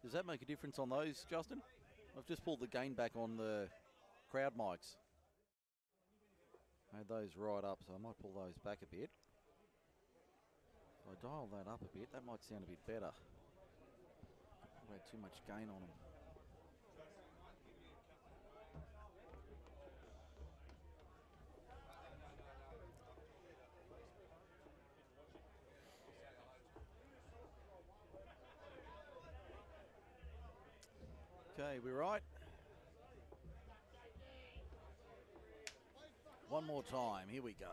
Does that make a difference on those, Justin? I've just pulled the gain back on the crowd mics. I had those right up, so I might pull those back a bit. If I dial that up a bit, that might sound a bit better. I've had too much gain on them. Okay, we're right. One more time, here we go.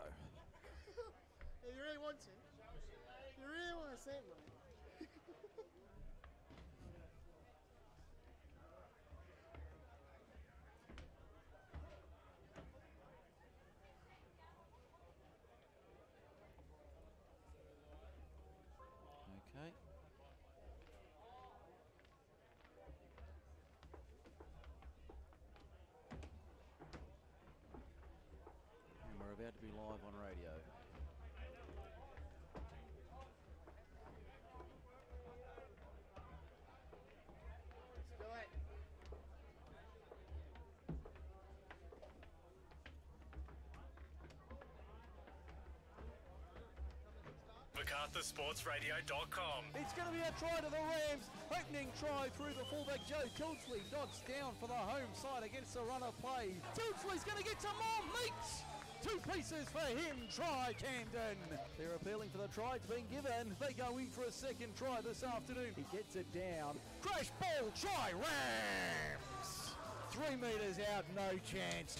Hey, you really want to? You really want to see it, man? Okay. And we're about to be live on radio. Let's do it. MacArthurSportsRadio.com. It's going to be a try to the Rams. Opening try through the fullback Joe Tilsley. Dodds down for the home side against the runner play. Tilsley's going to get some more meat. 2 pieces for him. Try Camden. They're appealing for the try. It's been given. They go in for a second try this afternoon. He gets it down. Crash ball. Try Rams. 3 metres out. No chance.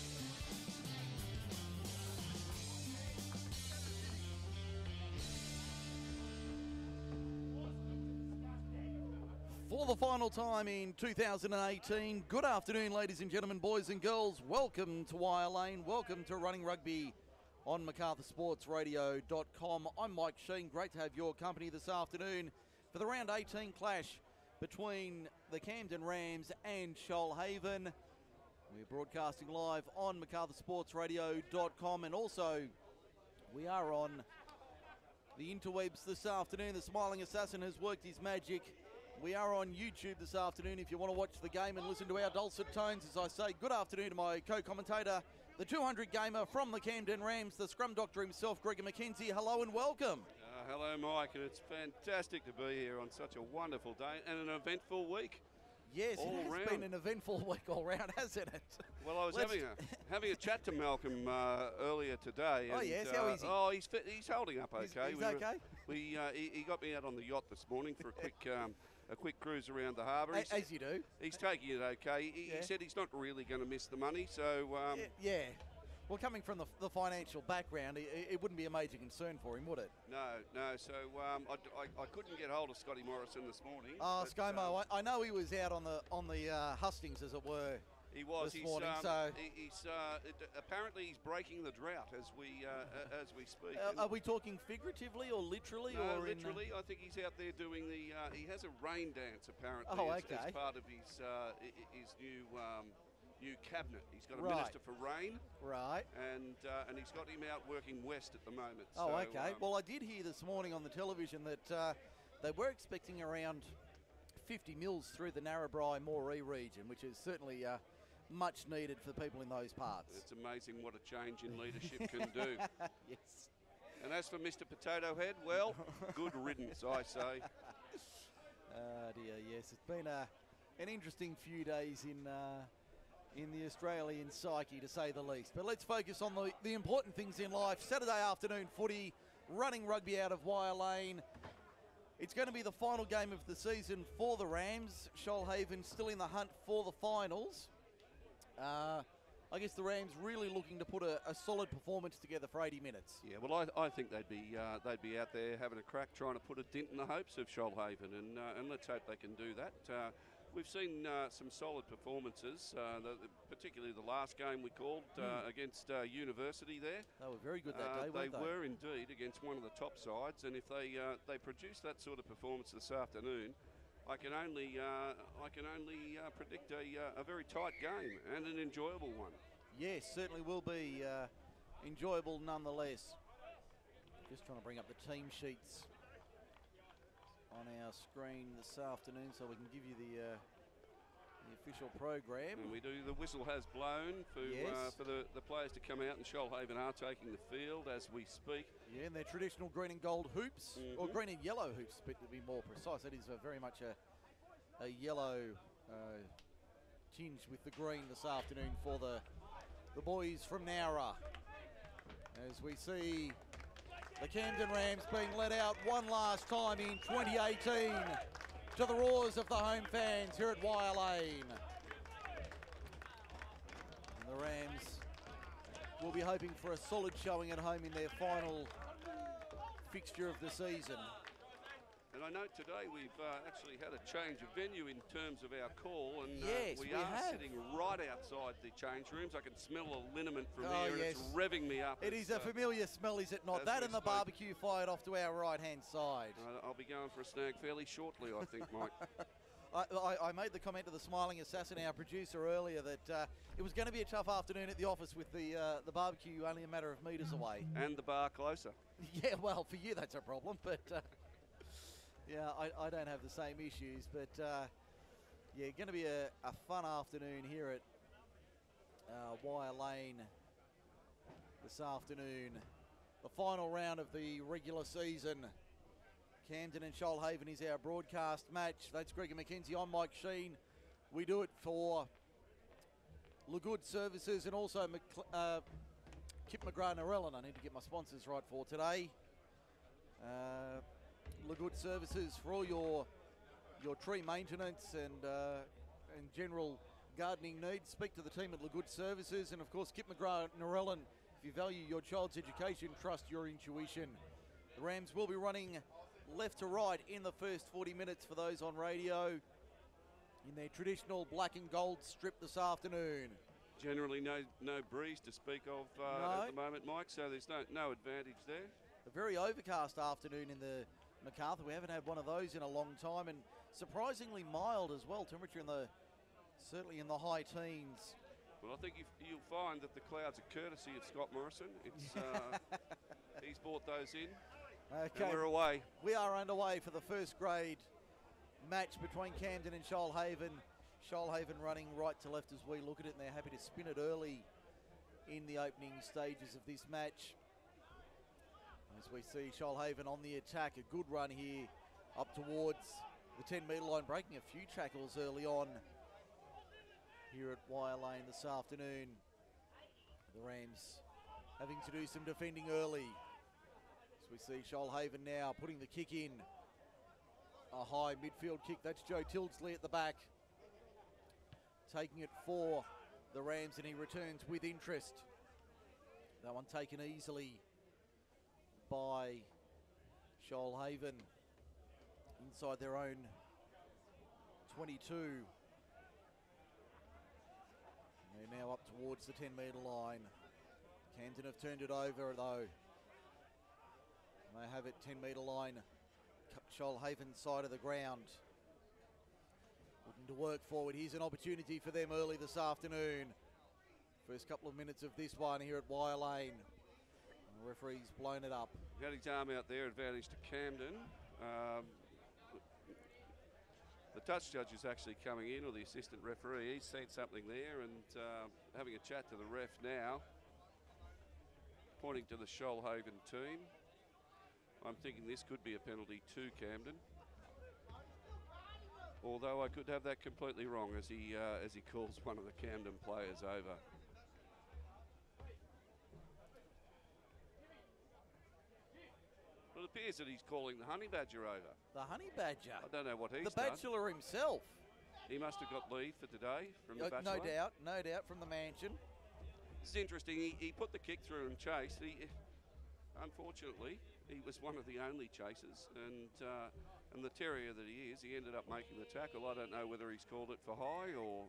For the final time in 2018, good afternoon, ladies and gentlemen, boys and girls. Welcome to Wire Lane. Welcome to Running Rugby on MacArthurSportsRadio.com. I'm Mike Sheen. Great to have your company this afternoon for the round 18 clash between the Camden Rams and Shoalhaven. We're broadcasting live on MacArthurSportsRadio.com, and also we are on the interwebs this afternoon. The Smiling Assassin has worked his magic. We are on YouTube this afternoon if you want to watch the game and listen to our dulcet tones. As I say, good afternoon to my co-commentator, the 200 gamer from the Camden Rams, the scrum doctor himself, Gregor McKenzie. Hello and welcome. Hello, Mike, and it's fantastic to be here on such a wonderful day and an eventful week. Yes, it has been an eventful week all round, hasn't it? Well, I was having a chat to Malcolm earlier today. Oh, yes, how is he? Oh, he's fit. He's holding up okay. He's okay? He got me out on the yacht this morning for a quick cruise around the harbour. As you do. He's taking it okay. He said he's not really going to miss the money, so... yeah. Well, coming from the financial background, it wouldn't be a major concern for him, would it? No. So I couldn't get hold of Scotty Morrison this morning. Oh, ScoMo, I know he was out on the hustings, as it were. He was. This morning, so apparently he's breaking the drought as we speak. Are we talking figuratively or literally? No, or literally. I think he's out there doing the. He has a rain dance apparently. Oh, okay. as part of his new cabinet. He's got a minister for rain. Right. And he's got him out working west at the moment. Oh, okay. Well, I did hear this morning on the television that they were expecting around 50 mils through the Narrabri Moree region, which is certainly much needed for people in those parts. It's amazing what a change in leadership can do. Yes. And as for Mr. Potato Head, well, good riddance, I say. Oh dear, yes. It's been an interesting few days in the Australian psyche, to say the least. But let's focus on the important things in life. Saturday afternoon footy, running rugby out of Wire Lane. It's going to be the final game of the season for the Rams. Shoalhaven still in the hunt for the finals. I guess the Rams really looking to put a solid performance together for 80 minutes. Yeah, well, I think they'd be out there having a crack, trying to put a dent in the hopes of Shoalhaven, and let's hope they can do that. We've seen some solid performances, particularly the last game we called against University there. They were very good that day, weren't they? They were indeed against one of the top sides, and if they produce that sort of performance this afternoon, I can only predict a very tight game and an enjoyable one. Yes, certainly will be enjoyable nonetheless. Just trying to bring up the team sheets on our screen this afternoon so we can give you the official program. And we do, the whistle has blown for, Yes. for the players to come out, and Shoalhaven are taking the field as we speak. Yeah, in their traditional green and gold hoops, or green and yellow hoops, but to be more precise, it is very much a yellow tinge with the green this afternoon for the boys from Nowra. As we see the Camden Rams being let out one last time in 2018 to the roars of the home fans here at Wire Lane. And the Rams will be hoping for a solid showing at home in their final fixture of the season. And I note today we've actually had a change of venue in terms of our call, and Yes, we we are have. sitting right outside the change rooms. I can smell a liniment from Oh, here, and yes. it's revving me up. It is a familiar smell, is it not? as That we and the speak. barbecue fired off to our right-hand side. I'll be going for a snag fairly shortly, I think, Mike. I made the comment to the smiling assassin, our producer, earlier that it was going to be a tough afternoon at the office with the barbecue only a matter of metres away. And the bar closer. Yeah, well, for you that's a problem, but yeah, I don't have the same issues. But yeah, going to be a fun afternoon here at Wire Lane this afternoon. The final round of the regular season. Camden and Shoalhaven is our broadcast match. That's Gregor McKenzie. I'm Mike Sheen. We do it for LeGood Services and also Kip McGrath Narellan. I need to get my sponsors right for today. LeGood Services for all your tree maintenance and general gardening needs. Speak to the team at LeGood Services, and of course Kip McGrath Narellan. If you value your child's education, trust your intuition. The Rams will be running left to right in the first 40 minutes for those on radio in their traditional black and gold strip this afternoon. Generally no breeze to speak of No. at the moment, Mike, so there's no advantage there. A very overcast afternoon in the MacArthur. We haven't had one of those in a long time, and surprisingly mild as well. Temperature certainly in the high teens. Well, I think you'll find that the clouds are courtesy of Scott Morrison. It's he's brought those in. Okay, And we're away. we are underway for the first grade match between Camden and Shoalhaven. Shoalhaven running right to left as we look at it, and they're happy to spin it early in the opening stages of this match. As we see Shoalhaven on the attack, a good run here up towards the 10-metre line, breaking a few tackles early on here at Wire Lane this afternoon. The Rams having to do some defending early. As we see Shoalhaven now putting the kick in. A high midfield kick, that's Joe Tildesley at the back. Taking it for the Rams, and he returns with interest. That one taken easily by Shoalhaven inside their own 22. They're now up towards the 10-metre line. Camden have turned it over though. They have it 10-metre line, Shoalhaven side of the ground. Looking to work forward. Here's an opportunity for them early this afternoon. First couple of minutes of this one here at Wire Lane. And the referee's blown it up. He had his arm out there, advantage to Camden. The touch judge is actually coming in, or the assistant referee. He's seen something there and having a chat to the ref now, pointing to the Shoalhaven team. I'm thinking this could be a penalty to Camden, although I could have that completely wrong as he calls one of the Camden players over. Well, it appears that he's calling the Honey Badger over. The Honey Badger. I don't know what he's The done. Bachelor himself. He must have got leave for today from the Bachelor. No doubt from the mansion. This is interesting. He put the kick through and chased. Unfortunately, he was one of the only chasers, and the terrier that he is, he ended up making the tackle. I don't know whether he's called it for high or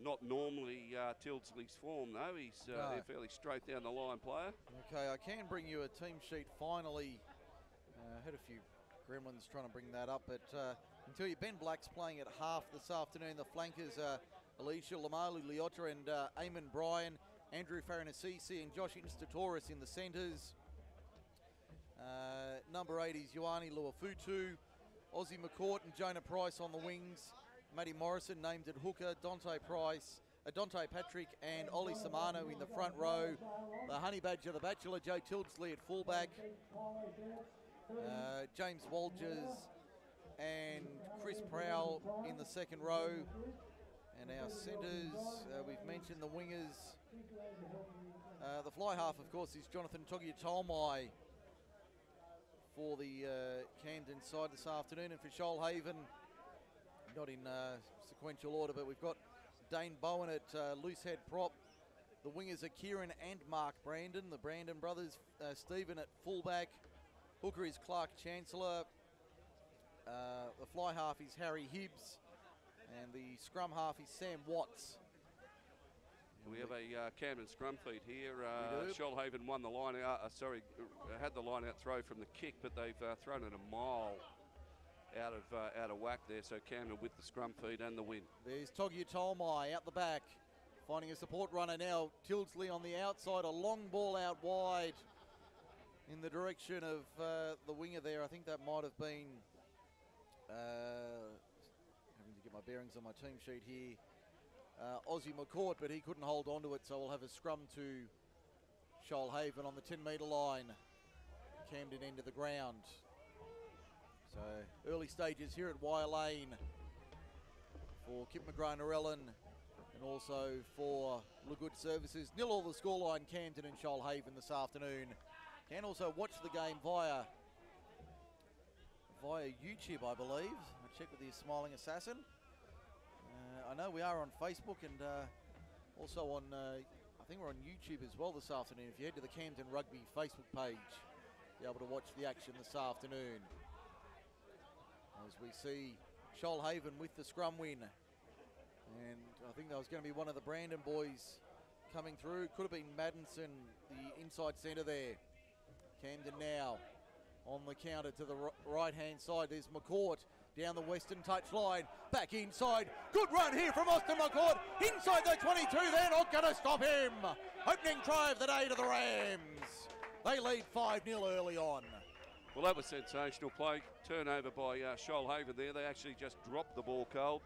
not. Normally Tildesley's form though. He's a fairly straight down the line player. Okay, I can bring you a team sheet finally. Had a few gremlins trying to bring that up, but until you, Ben Black's playing at half this afternoon. The flankers are Alicia Lamalu Liotta and Eamon Bryan, Andrew Farinacisi and Josh Instatoris in the centres. Number 8 is Ioane Luafutu. Aussie McCourt and Jonah Price on the wings. Matty Morrison named at hooker. Dante Patrick and Ollie Samano in the front row. The Honey Badger, the Bachelor, Joe Tildesley at fullback. James Walgers and Chris Prowl in the second row. And our centres, we've mentioned the wingers. The fly half, of course, is Jonathan Togiatolmai for the Camden side this afternoon. And for Shoalhaven, not in sequential order, but we've got Dane Bowen at loose head prop. The wingers are Kieran and Mark Brandon. The Brandon brothers, Stephen at fullback. Hooker is Clark Chancellor. The fly half is Harry Hibbs. And the scrum half is Sam Watts. We have a Camden scrum feed here. Shoalhaven won the line out. Had the line out throw from the kick, but they've thrown it a mile out of whack there. So Camden with the scrum feed and the win. There's Togiatolmai out the back, finding a support runner now. Tildesley on the outside, a long ball out wide in the direction of the winger there. I think that might have been. Having to get my bearings on my team sheet here. Aussie McCourt, but he couldn't hold on to it, so we'll have a scrum to Shoalhaven on the 10-metre line. Camden end of the ground. So early stages here at Wire Lane for Kip McGrath-Narellan and also for Lagood Services. 0-0 the scoreline, Camden and Shoalhaven this afternoon. Can also watch the game via YouTube, I believe. I'll check with the Smiling Assassin. I know we are on Facebook and also on, I think we're on YouTube as well this afternoon. If you head to the Camden Rugby Facebook page, you'll be able to watch the action this afternoon. As we see Shoalhaven with the scrum win. And I think that was going to be one of the Brandon boys coming through. Could have been Maddinson, the inside centre there. Camden now on the counter to the right-hand side. There's McCourt down the western touchline, back inside. Good run here from Austin McCourt. Inside the 22, they're not going to stop him. Opening try of the day to the Rams. They lead 5-0 early on. Well, that was sensational play. Turnover by Shoalhaven there. They actually just dropped the ball cold.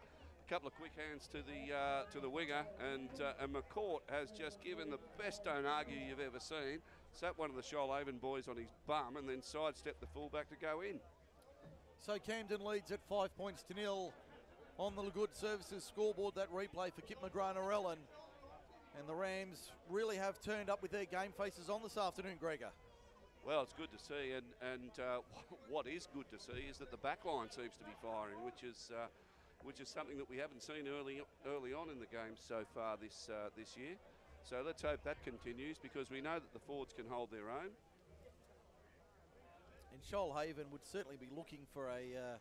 A couple of quick hands to the winger, and McCourt has just given the best don't argue you've ever seen. Sat one of the Shoalhaven boys on his bum and then sidestepped the fullback to go in. So Camden leads at 5 points to 0 on the Lagood Services scoreboard. That replay for Kip McGrath-Narellan. And the Rams really have turned up with their game faces on this afternoon, Gregor. Well, it's good to see, and what is good to see is that the back line seems to be firing, which is something that we haven't seen early on in the game so far this year. So let's hope that continues, because we know that the forwards can hold their own. And Shoalhaven would certainly be looking for a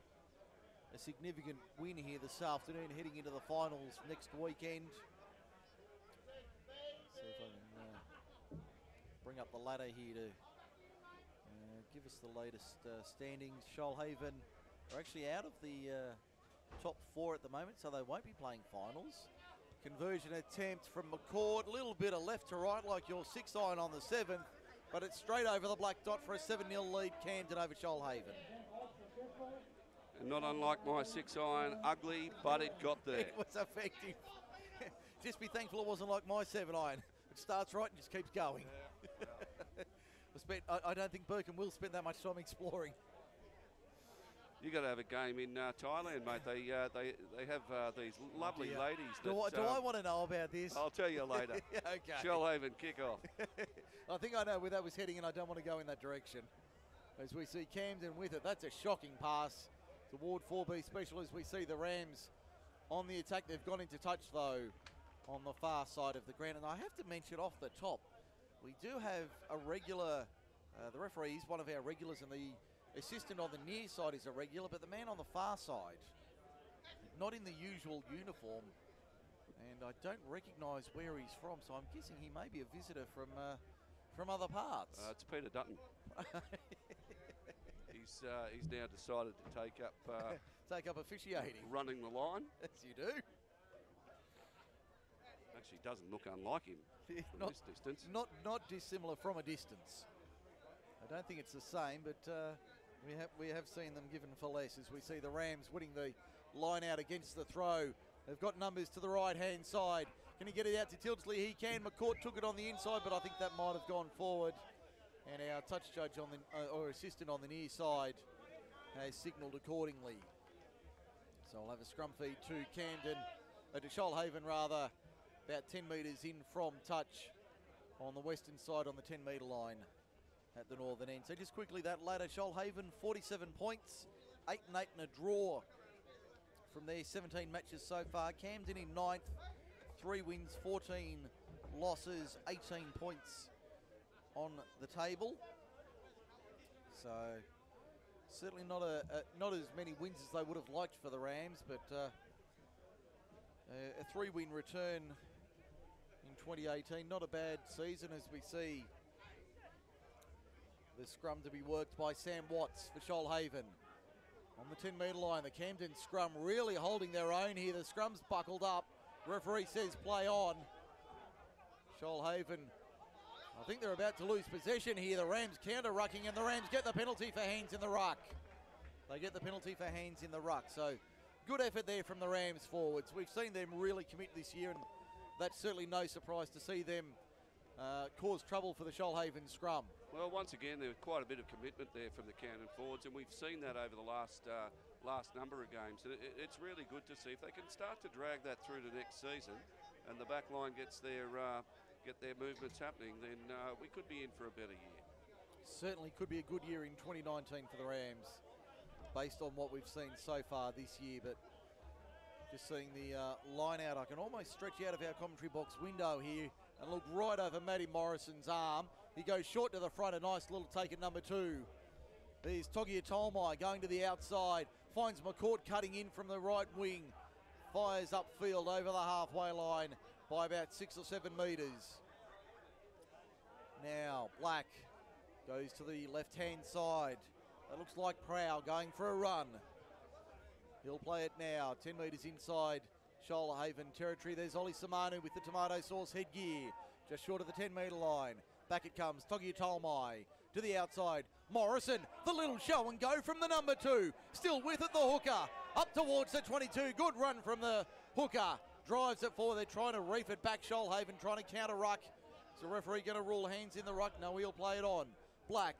significant win here this afternoon, heading into the finals next weekend. See if I can bring up the ladder here to give us the latest standings. Shoalhaven are actually out of the top 4 at the moment, so they won't be playing finals. Conversion attempt from McCourt, a little bit of left to right like your 6-iron on the 7th, but it's straight over the black dot for a 7-0 lead, Camden over Shoalhaven. And not unlike my 6-iron, ugly, but it got there. It was effective. Just be thankful it wasn't like my 7-iron. It starts right and just keeps going. I don't think Burke and Will spent that much time exploring. You got to have a game in Thailand, mate. They have these lovely ladies. Do I want to know about this? I'll tell you later. Okay. Shoalhaven kickoff. I think I know where that was heading, and I don't want to go in that direction. As we see Camden with it, that's a shocking pass to Ward 4B Special. As we see the Rams on the attack, they've gone into touch though on the far side of the ground. And I have to mention off the top, we do have a regular. The referee is one of our regulars, and the assistant on the near side is a regular, but the man on the far side, not in the usual uniform, and I don't recognise where he's from, so I'm guessing he may be a visitor from other parts. It's Peter Dutton. He's now decided to take up officiating, running the line. Yes, you do. Actually, doesn't look unlike him from this distance. Not dissimilar from a distance. I don't think it's the same, but We have seen them given for less, as we see the Rams winning the line out against the throw. They've got numbers to the right-hand side. Can he get it out to Tildesley? He can. McCourt took it on the inside, but I think that might have gone forward. And our touch judge on the or assistant on the near side has signalled accordingly. So we'll have a scrum feed to Camden, to Shoalhaven rather, about 10 metres in from touch on the western side on the 10-metre line at the northern end. So just quickly that ladder, Shoalhaven 47 points, 8 and 8 and a draw from their 17 matches so far. Camden in 9th, 3 wins, 14 losses, 18 points on the table. So certainly not as many wins as they would have liked for the Rams, but a 3-win return in 2018. Not a bad season, as we see the scrum to be worked by Sam Watts for Shoalhaven. On the 10-metre line, the Camden scrum really holding their own here. The scrum's buckled up. Referee says play on. Shoalhaven, I think they're about to lose possession here. The Rams counter-rucking, and the Rams get the penalty for hands in the ruck. They get the penalty for hands in the ruck. So good effort there from the Rams forwards. We've seen them really commit this year, and that's certainly no surprise to see them cause trouble for the Shoalhaven scrum. Well, once again, there was quite a bit of commitment there from the Camden forwards, and we've seen that over the last number of games. And it's really good to see if they can start to drag that through to next season, and the back line gets their movements happening, then we could be in for a better year. Certainly could be a good year in 2019 for the Rams, based on what we've seen so far this year. But just seeing the line out, I can almost stretch out of our commentary box window here and look right over Matty Morrison's arm. He goes short to the front, a nice little take at number 2. There's Togia Tolmai going to the outside, finds McCourt cutting in from the right wing, fires upfield over the halfway line by about 6 or 7 metres. Now Black goes to the left-hand side. That looks like Prow going for a run. He'll play it now, 10 metres inside Shoalhaven territory. There's Ollie Samanu with the tomato sauce headgear, just short of the 10-metre line. Back it comes, Togia Tolmai to the outside. Morrison, the little show and go from the number 2. Still with it, the hooker. Up towards the 22. Good run from the hooker. Drives it forward. They're trying to reef it back. Shoalhaven trying to counter ruck. Is the referee going to rule hands in the ruck? No, he'll play it on. Black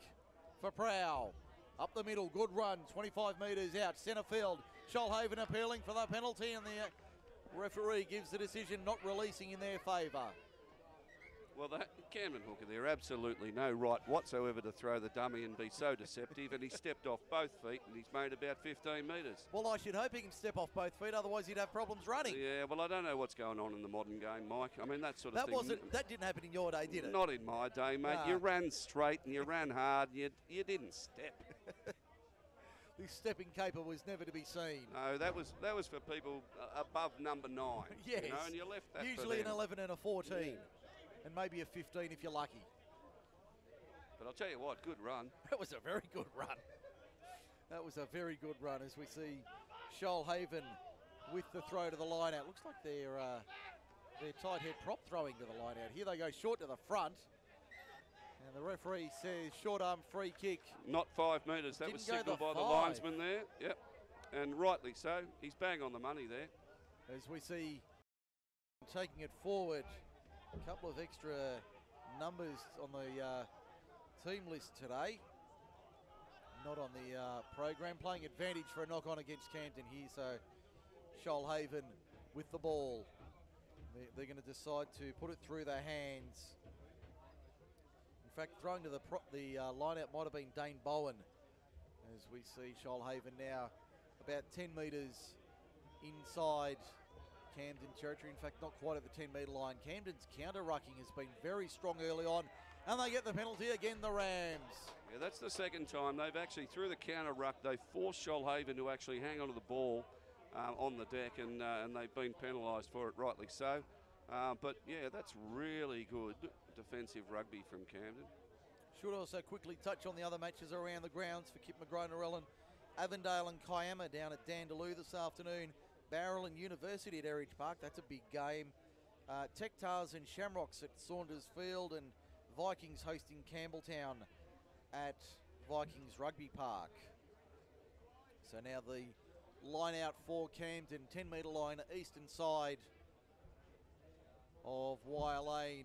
for Prow. Up the middle. Good run. 25 metres out. Centre field. Shoalhaven appealing for the penalty, and the referee gives the decision not releasing in their favour. Well, that Camden hooker there, absolutely no right whatsoever to throw the dummy and be so deceptive, and he stepped off both feet and he's made about 15 metres. Well, I should hope he can step off both feet, otherwise he'd have problems running. Yeah, well, I don't know what's going on in the modern game, Mike. I mean, that sort of thing. That didn't happen in your day, did it? Not in my day, mate. Nah. You ran straight and you ran hard and you didn't step. This stepping caper was never to be seen. No, that was for people above number 9. Yes. You know, and you left that usually for them. an 11 and a 14. And maybe a 15 if you're lucky. But I'll tell you what, good run. That was a very good run. That was a very good run, as we see Shoalhaven with the throw to the line out. Looks like they're tight head prop throwing to the line out. Here they go short to the front. And the referee says short arm free kick. Not 5 metres. That was signalled by the linesman there. Yep. And rightly so. He's bang on the money there. As we see taking it forward. A couple of extra numbers on the team list today. Not on the program. Playing advantage for a knock-on against Camden here. So Shoalhaven with the ball. They're going to decide to put it through their hands. In fact, throwing to the line-out might have been Dane Bowen. As we see Shoalhaven now about 10 metres inside Camden territory. In fact, not quite at the 10-metre line. Camden's counter-rucking has been very strong early on, and they get the penalty again, the Rams. Yeah, that's the second time they've actually, through the counter-ruck, they've forced Shoalhaven to actually hang onto the ball on the deck, and they've been penalised for it, rightly so. But, yeah, that's really good defensive rugby from Camden. Should also quickly touch on the other matches around the grounds for Kip McGraw-Narelle and Avondale and Kiama down at Dandaloo this afternoon. Barrel and University at Erridge Park, that's a big game. Tektars and Shamrocks at Saunders Field, and Vikings hosting Campbelltown at Vikings Rugby Park. So now the line out for Camden, 10-metre line, eastern side of Wire Lane.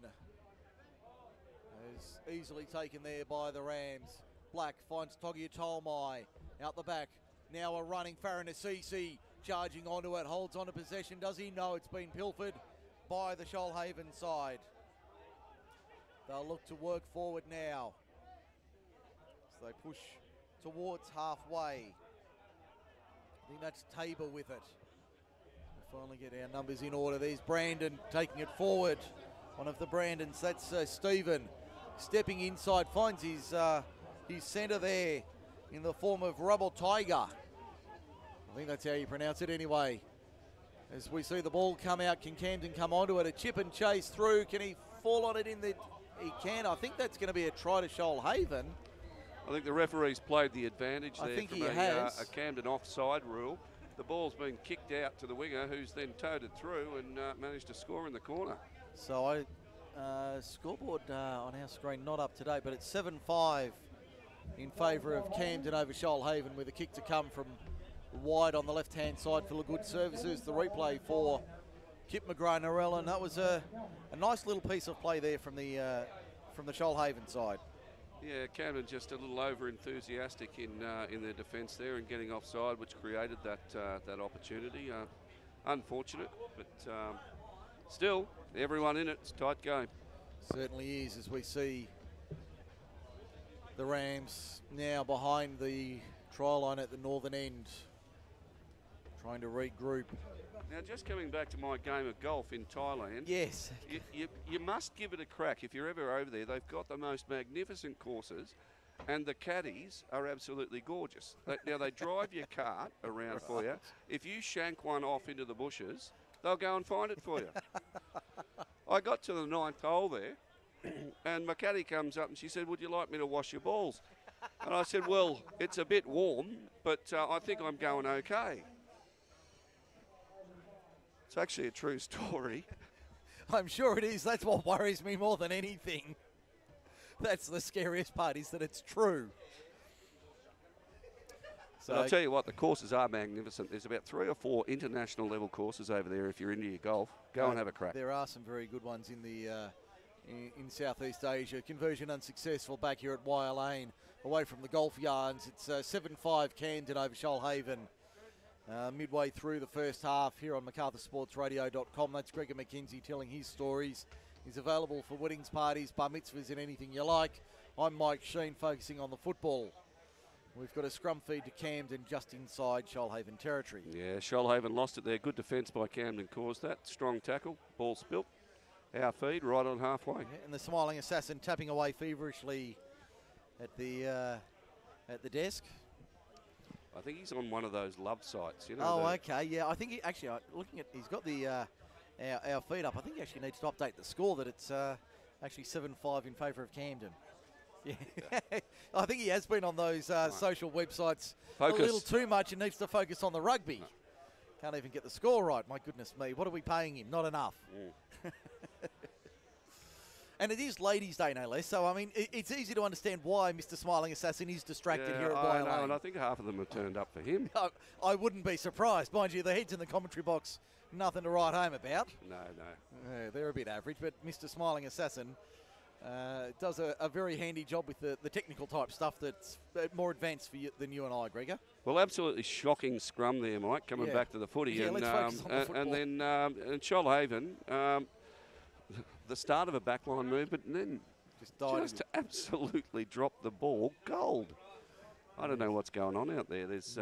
Is easily taken there by the Rams. Black finds Togia Tolmai out the back. Now a running Farron Assisi, charging onto it, holds on to possession. Does he? No, it's been pilfered by the Shoalhaven side. They'll look to work forward now. So they push towards halfway. I think that's Tabor with it. We'll finally get our numbers in order. There's Brandon taking it forward. One of the Brandons, that's Stephen. Stepping inside, finds his centre there in the form of Rubble Tiger. I think that's how you pronounce it anyway. As we see the ball come out, can Camden come onto it? A chip and chase through. Can he fall on it in the... He can. I think that's going to be a try to Shoalhaven. I think the referee's played the advantage there. I think from he a has. A Camden offside rule. The ball's been kicked out to the winger, who's then towed it through and managed to score in the corner. So scoreboard on our screen not up to date, but it's 7-5 in favour of Camden over Shoalhaven, with a kick to come from wide on the left-hand side for the good services. The replay for Kip McGrath-Narell, and that was a nice little piece of play there from the Shoalhaven side. Yeah, Camden just a little over-enthusiastic in their defence there and getting offside, which created that opportunity. Unfortunate, but still, everyone in it. It's a tight game. Certainly is, as we see the Rams now behind the try line at the northern end, trying to regroup. Now, just coming back to my game of golf in Thailand. Yes. You must give it a crack if you're ever over there. They've got the most magnificent courses, and the caddies are absolutely gorgeous. Now, they drive your cart around for you. If you shank one off into the bushes, they'll go and find it for you. I got to the 9th hole there, and my caddy comes up and she said, "Would you like me to wash your balls?" And I said, "Well, it's a bit warm, but I think I'm going okay." It's actually a true story. I'm sure it is. That's what worries me more than anything. That's the scariest part, is that it's true. So But I'll tell you what, the courses are magnificent. There's about 3 or 4 international level courses over there if you're into your golf. Go and have a crack. There are some very good ones in the in Southeast Asia. Conversion unsuccessful back here at Wire Lane, away from the golf yards. It's 7-5 Camden over Shoalhaven. Midway through the first half here on MacArthurSportsRadio.com. That's Gregor McKenzie telling his stories. He's available for weddings, parties, bar mitzvahs, and anything you like. I'm Mike Sheen, focusing on the football. We've got a scrum feed to Camden just inside Shoalhaven territory. Yeah, Shoalhaven lost it there. Good defence by Camden caused that. Strong tackle. Ball spilt. Our feed right on halfway. Yeah, and the smiling assassin tapping away feverishly at the desk. I think he's on one of those love sites, you know. Oh, okay, yeah. I think he actually, looking at, he's got the our feed up. I think he actually needs to update the score, that it's actually 7-5 in favour of Camden. Yeah, I think he has been on those social websites a little too much and needs to focus on the rugby. Can't even get the score right. My goodness me, what are we paying him? Not enough. And it is Ladies' Day, no less. So, I mean, it's easy to understand why Mr. Smiling Assassin is distracted here at Wire Lane. And I think half of them have turned up for him. I wouldn't be surprised. Mind you, the heads in the commentary box, nothing to write home about. No. They're a bit average, but Mr. Smiling Assassin does a very handy job with the technical type stuff that's more advanced for you than you and I, Gregor. Well, absolutely shocking scrum there, Mike, coming back to the footy. Yeah, let's focus on the football. And then in Shoalhaven, the start of a backline movement, and then just absolutely dropped the ball gold. I don't know what's going on out there. There's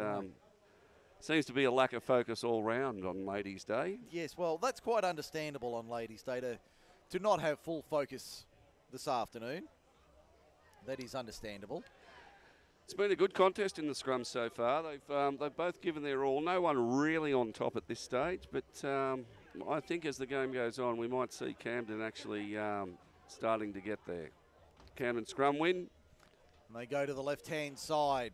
seems to be a lack of focus all round on Ladies' Day. Yes, well, that's quite understandable on Ladies' Day to not have full focus this afternoon. That is understandable. It's been a good contest in the scrum so far. They've both given their all. No one really on top at this stage, but I think as the game goes on, we might see Camden actually starting to get there. Camden scrum win. And they go to the left-hand side.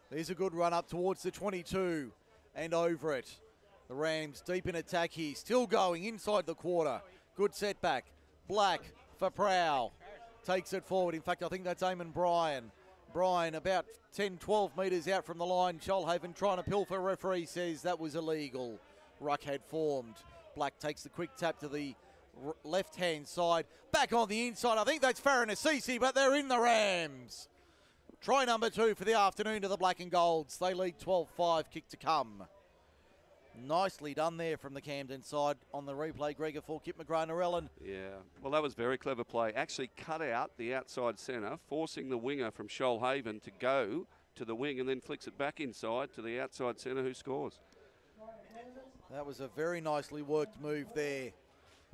There's a good run up towards the 22 and over it. The Rams deep in attack here, still going inside the quarter. Good setback. Black for Prow. Takes it forward. In fact, I think that's Eamon Bryan. Brian, about 10, 12 metres out from the line. Shoalhaven trying to pilfer. Referee says that was illegal. Ruck had formed. Black takes the quick tap to the left-hand side. Back on the inside. I think that's Farron Assisi, but they're in the Rams. Try number 2 for the afternoon to the Black and Golds. They lead 12-5, kick to come. Nicely done there from the Camden side on the replay. Gregor for Kip McGrath-Narellan. Yeah, well, that was very clever play. Actually cut out the outside centre, forcing the winger from Shoalhaven to go to the wing and then flicks it back inside to the outside centre who scores. That was a very nicely worked move there.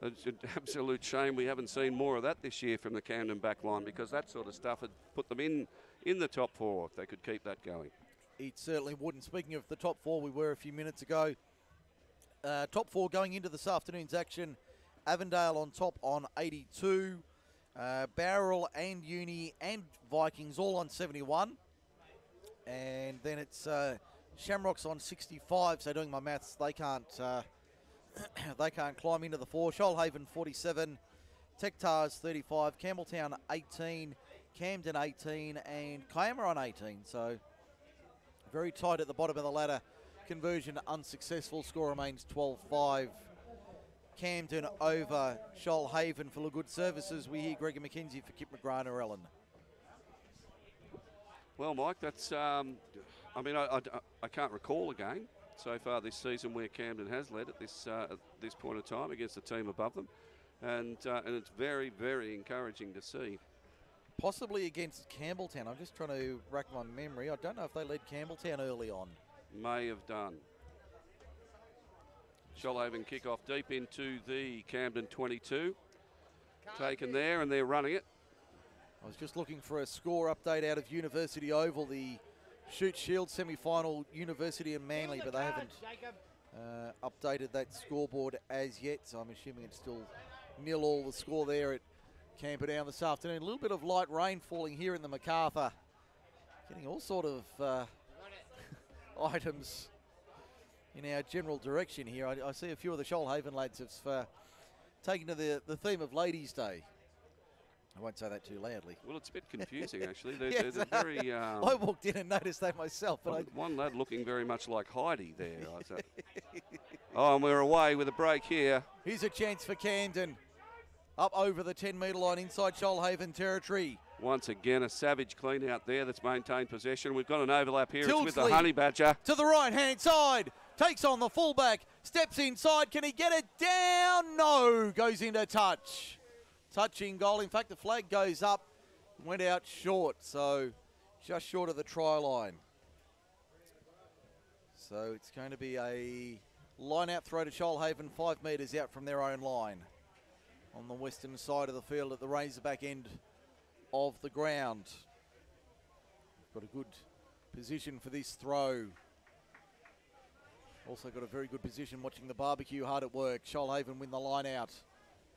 It's an absolute shame we haven't seen more of that this year from the Camden back line, because that sort of stuff had put them in the top 4 if they could keep that going. It certainly wouldn't. Speaking of the top 4, we were a few minutes ago. Top 4 going into this afternoon's action. Avondale on top on 82. Bowral and Uni and Vikings all on 71. And then it's Shamrocks on 65. So doing my maths, they can't they can't climb into the 4. Shoalhaven 47. Tech Tars 35. Campbelltown 18. Camden 18. And Kiama on 18. So very tight at the bottom of the ladder. Conversion unsuccessful. Score remains 12-5. Camden over Shoalhaven for Good Services. We hear Gregor McKenzie for Kip McGrath-Narellan. Well, Mike, that's, I mean, I can't recall a game so far this season where Camden has led at this point of time against the team above them. And it's very, very encouraging to see. Possibly against Campbelltown. I'm just trying to rack my memory. I don't know if they led Campbelltown early on. May have done. Shoalhaven kick off deep into the Camden 22. Taken there and they're running it. I was just looking for a score update out of University Oval, the Shoot Shield semi-final, University and Manly, but they haven't updated that scoreboard as yet, so I'm assuming it's still 0-0 the score there at Camperdown this afternoon. A little bit of light rain falling here in the MacArthur. Getting all sort of items in our general direction here. I see a few of the Shoalhaven lads have taken to the theme of Ladies' Day. I won't say that too loudly. Well, it's a bit confusing, actually. They're, Yes. they're very... I walked in and noticed that myself. But one lad looking very much like Heidi there. Oh, and we're away with a break here. Here's a chance for Camden. Up over the 10-metre line inside Shoalhaven territory. Once again, a savage clean out there that's maintained possession. We've got an overlap here. Tilsley it's with the Honey Badger. To the right-hand side. Takes on the fullback. Steps inside. Can he get it down? No. Goes into touch. Touching goal. In fact, the flag goes up. Went out short. So just short of the try line. So it's going to be a line-out throw to Shoalhaven, 5 metres out from their own line. On the western side of the field at the Razorback end of the ground. Got a good position for this throw. Also got a very good position watching the barbecue hard at work. Shoalhaven win the line out.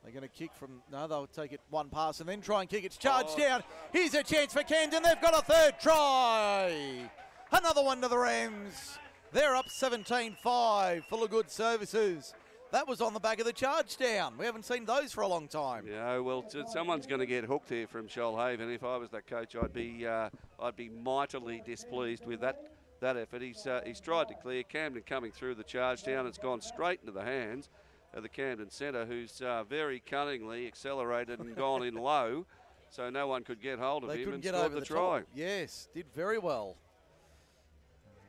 They're going to kick from, no, they'll take it one pass and then try and kick. It's charged down. Here's a chance for Camden. They've got a third try. Another one to the Rams. They're up 17-5 full of Good Services. That was on the back of the charge down. We haven't seen those for a long time. Yeah, well, someone's going to get hooked here from Shoalhaven. If I was that coach, I'd be mightily displeased with that effort. He's tried to clear. Camden coming through the charge down. It's gone straight into the hands of the Camden centre, who's very cunningly accelerated and gone in low, so no one could get hold of him and scored the try. Yes, did very well.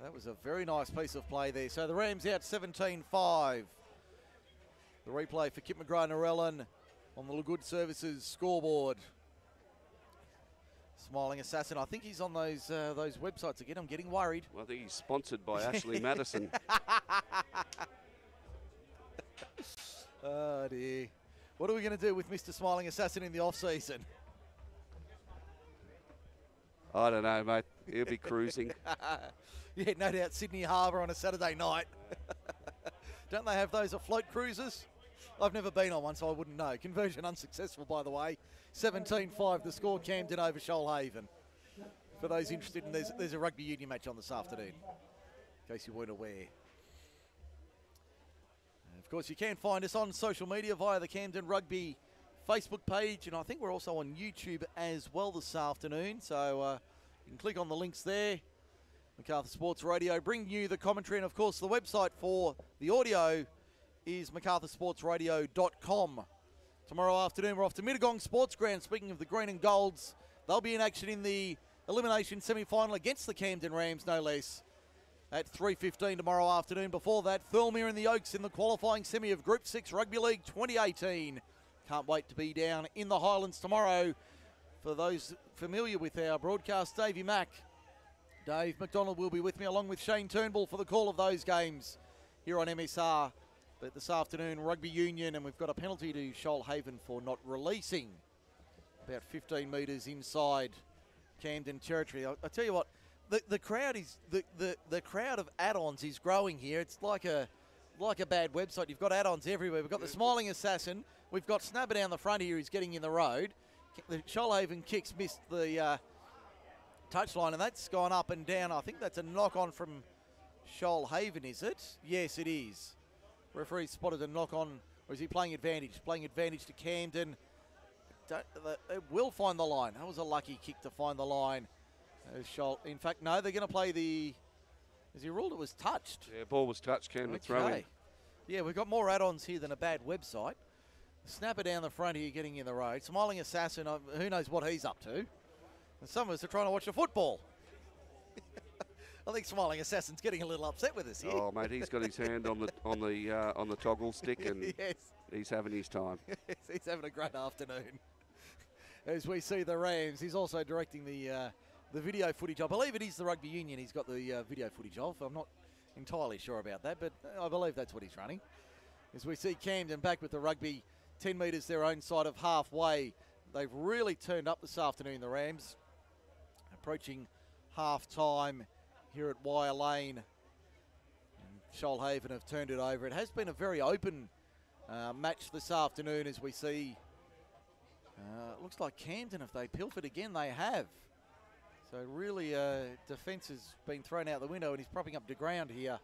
That was a very nice piece of play there. So the Rams out 17-5. The replay for Kip McGrath-Narellan on the Good Services scoreboard. Smiling Assassin. I think he's on those websites again. I'm getting worried. Well, I think he's sponsored by Ashley Madison. Oh dear. What are we going to do with Mr. Smiling Assassin in the off-season? I don't know, mate. He'll be cruising. Yeah, no doubt Sydney Harbour on a Saturday night. Don't they have those afloat cruises? I've never been on one, so I wouldn't know. Conversion unsuccessful, by the way. 17-5, the score. Camden over Shoalhaven. For those interested, in there's a rugby union match on this afternoon, in case you weren't aware. And of course, you can find us on social media via the Camden Rugby Facebook page, and I think we're also on YouTube as well this afternoon. So You can click on the links there. Macarthur Sports Radio bringing you the commentary, and of course the website for the audio is macarthursportsradio.com. Tomorrow afternoon we're off to Mittagong Sports Ground. Speaking of the Green and Golds, they'll be in action in the elimination semi-final against the Camden Rams, no less, at 3:15 tomorrow afternoon. Before that, Thirlmere and the Oaks in the qualifying semi of Group 6 Rugby League 2018. Can't wait to be down in the Highlands tomorrow. For those familiar with our broadcast, Davey Mack, Dave McDonald will be with me along with Shane Turnbull for the call of those games here on MSR. But this afternoon, Rugby Union, and we've got a penalty to Shoalhaven for not releasing about 15 metres inside Camden territory. I tell you what, the crowd is the crowd of add-ons is growing here. It's like a bad website. You've got add-ons everywhere. We've got the Smiling Assassin. We've got Snapper down the front here who's getting in the road. The Shoalhaven kicks missed the touchline, and that's gone up and down. I think that's a knock-on from Shoalhaven, is it? Yes, it is. Referee spotted a knock-on, or is he playing advantage? Playing advantage to Camden. It will find the line. That was a lucky kick to find the line. In fact, no, they're going to play the... As he ruled it was touched. Yeah, ball was touched, Camden throwing. Yeah, we've got more add-ons here than a bad website. Snapper down the front here, getting in the road. Smiling Assassin, who knows what he's up to. And some of us are trying to watch the football. I think Smiling Assassin's getting a little upset with us here. Oh, mate, he's got his hand on the toggle stick, and yes, he's having his time. Yes, he's having a great afternoon. As we see the Rams, he's also directing the video footage. I believe it is the Rugby Union he's got the video footage of. I'm not entirely sure about that, but I believe that's what he's running. As we see Camden back with the rugby, 10 metres their own side of halfway. They've really turned up this afternoon, the Rams. Approaching half-time here at Wire Lane. And Shoalhaven have turned it over. It has been a very open match this afternoon, as we see. It looks like Camden, if they pilfered again, they have. So really, defence has been thrown out the window, and he's propping up to ground here.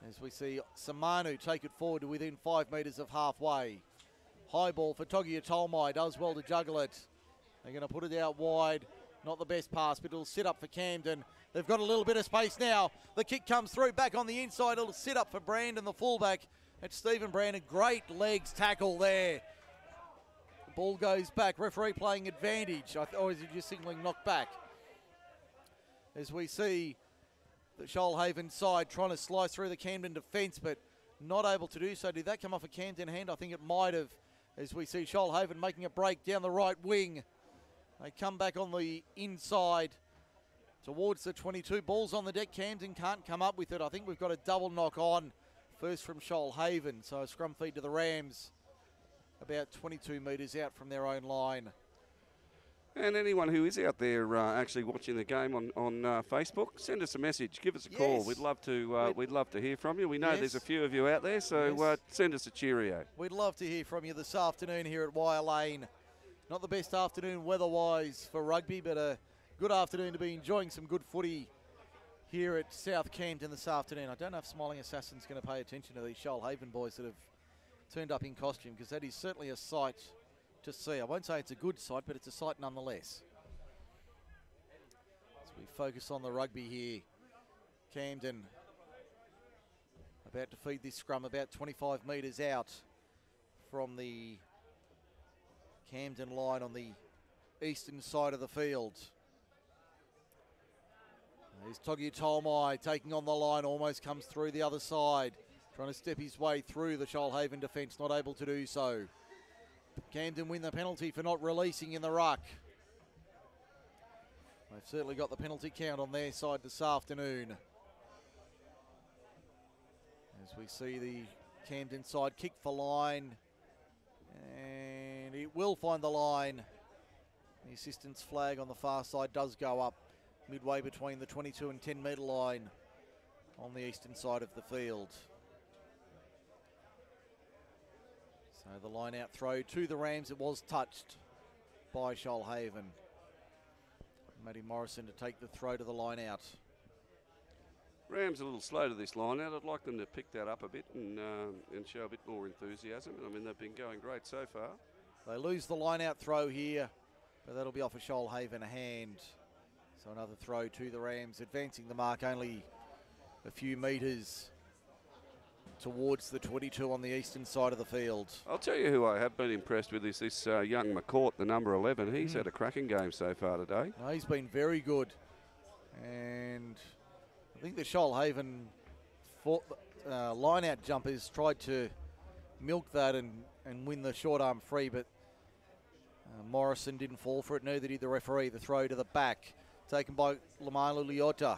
As we see Samanu take it forward to within 5 metres of halfway. High ball for Togia Tolmai, does well to juggle it. They're going to put it out wide. Not the best pass, but it'll sit up for Camden. They've got a little bit of space now. The kick comes through, back on the inside. It'll sit up for Brandon, the fullback. It's Stephen Brandon. Great legs tackle there. The ball goes back. Referee playing advantage. Or is he just signalling knock back? As we see the Shoalhaven side trying to slice through the Camden defence, but not able to do so. Did that come off a Camden hand? I think it might have. As we see Shoalhaven making a break down the right wing. They come back on the inside towards the 22. Ball's on the deck. Camden can't come up with it. I think we've got a double knock on. First from Shoalhaven. So a scrum feed to the Rams. About 22 metres out from their own line. And anyone who is out there actually watching the game on Facebook, send us a message, give us a call. Yes. We'd love to hear from you. We know Yes. there's a few of you out there, so Yes. Send us a cheerio. We'd love to hear from you this afternoon here at Wire Lane. Not the best afternoon weather-wise for rugby, but a good afternoon to be enjoying some good footy here at South Camden this afternoon. I don't know if Smiling Assassin's going to pay attention to these Shoalhaven boys that have turned up in costume, because that is certainly a sight to see. I won't say it's a good sight, but it's a sight nonetheless. As we focus on the rugby here, Camden about to feed this scrum about 25 metres out from the Camden line on the eastern side of the field. There's Togia Tolmai taking on the line, almost comes through the other side, trying to step his way through the Shoalhaven defence, not able to do so. Camden win the penalty for not releasing in the ruck. They've certainly got the penalty count on their side this afternoon. As we see the Camden side kick for line. And it will find the line. The assistance flag on the far side does go up midway between the 22 and 10 metre line on the eastern side of the field. So the line out throw to the Rams. It was touched by Shoalhaven. Matty Morrison to take the throw to the line out. Rams a little slow to this line out. I'd like them to pick that up a bit and show a bit more enthusiasm. I mean, they've been going great so far. They lose the line out throw here, but that'll be off a Shoalhaven hand. So another throw to the Rams, advancing the mark only a few metres towards the 22 on the eastern side of the field. I'll tell you who I have been impressed with is this young McCourt, the number 11. He's had a cracking game so far today. No, he's been very good. And I think the Shoalhaven line-out jumpers tried to milk that and win the short arm free, but Morrison didn't fall for it, neither did the referee. The throw to the back, taken by Lamalu Liotta.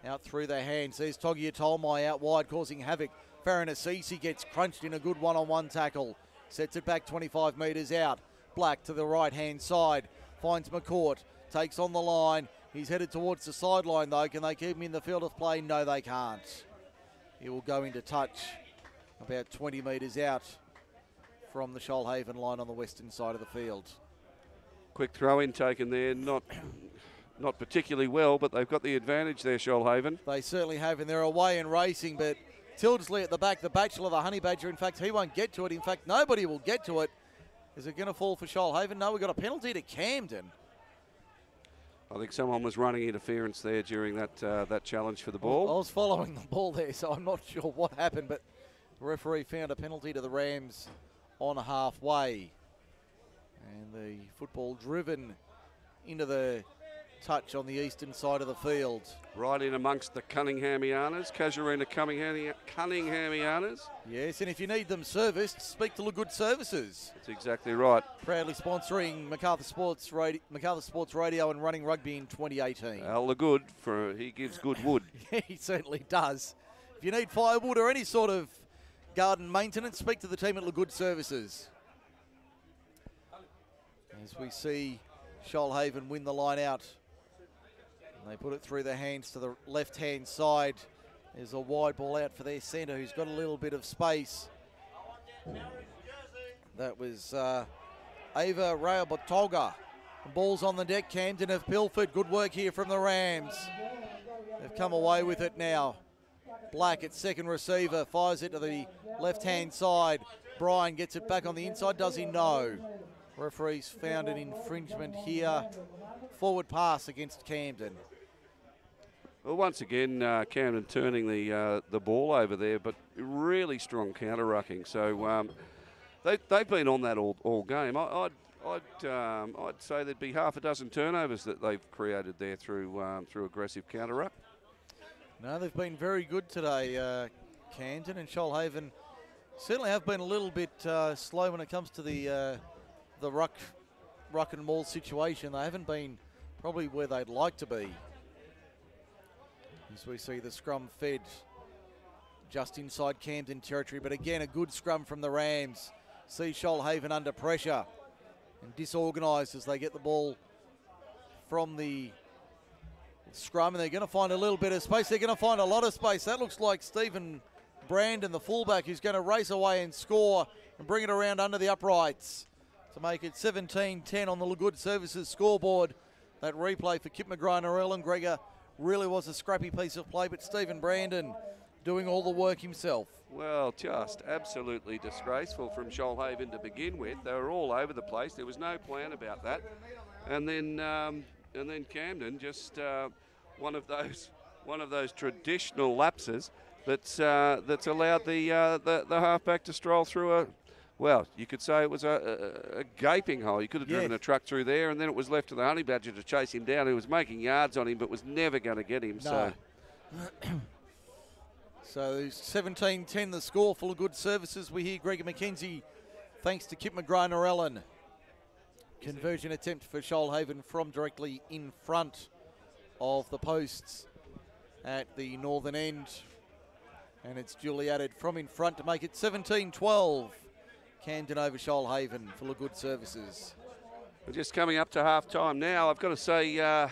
Out through their hands. There's Togia Tolmai out wide, causing havoc. Farron Assisi gets crunched in a good one-on-one tackle. Sets it back 25 metres out. Black to the right-hand side. Finds McCourt. Takes on the line. He's headed towards the sideline, though. Can they keep him in the field of play? No, they can't. He will go into touch about 20 metres out from the Shoalhaven line on the western side of the field. Quick throw-in taken there. Not particularly well, but they've got the advantage there, Shoalhaven. They certainly have, and they're away and racing, but Tildesley at the back, the Bachelor, the Honey Badger. In fact, he won't get to it. In fact, nobody will get to it. Is it going to fall for Shoalhaven? No, we've got a penalty to Camden. I think someone was running interference there during that challenge for the ball. I was following the ball there, so I'm not sure what happened, but the referee found a penalty to the Rams on halfway. And the football driven into the touch on the eastern side of the field. Right in amongst the Cunninghamianas, Casuarina Cunninghamianas. Yes, and if you need them serviced, speak to Good Services. That's exactly right. Proudly sponsoring Macarthur Sports Radio and running rugby in 2018. Al the Good, he gives good wood. Yeah, he certainly does. If you need firewood or any sort of garden maintenance, speak to the team at Good Services. As we see Shoalhaven win the line out. And they put it through their hands to the left-hand side. There's a wide ball out for their centre who's got a little bit of space. That was Ava Rayobotoga. The ball's on the deck. Camden have pilfered. Good work here from the Rams. They've come away with it now. Black at second receiver. Fires it to the left-hand side. Brian gets it back on the inside. Does he? No. Referees found an infringement here. Forward pass against Camden. Well, once again, Camden turning the ball over there, but really strong counter-rucking. So they've been on that all game. I'd say there'd be half a dozen turnovers that they've created there through aggressive counter-ruck. No, they've been very good today, Camden, and Shoalhaven certainly have been a little bit slow when it comes to the ruck and maul situation. They haven't been probably where they'd like to be. As we see the scrum fed just inside Camden territory, but again a good scrum from the Rams. See Shoalhaven under pressure and disorganised as they get the ball from the scrum, and they're going to find a little bit of space. They're going to find a lot of space. That looks like Stephen Brandon, the fullback, who's going to race away and score and bring it around under the uprights to make it 17-10 on the Good Services scoreboard. That replay for Kip McGrath and Ellen Gregor really was a scrappy piece of play, but Stephen Brandon doing all the work himself. Well, just absolutely disgraceful from Shoalhaven to begin with. They were all over the place. There was no plan about that. And then Camden just one of those traditional lapses that's allowed the halfback to stroll through well, you could say it was a gaping hole. You could have driven a truck through there, and then it was left to the Honey Badger to chase him down, who was making yards on him but was never going to get him. No. So 17-10 the score for Good Services. We hear Gregor McKenzie thanks to Kip McGrath and Ellen. Conversion attempt for Shoalhaven from directly in front of the posts at the northern end. And it's duly added from in front to make it 17-12. Camden over Shoalhaven for Good Services. We're just coming up to half-time now. I've got to say, I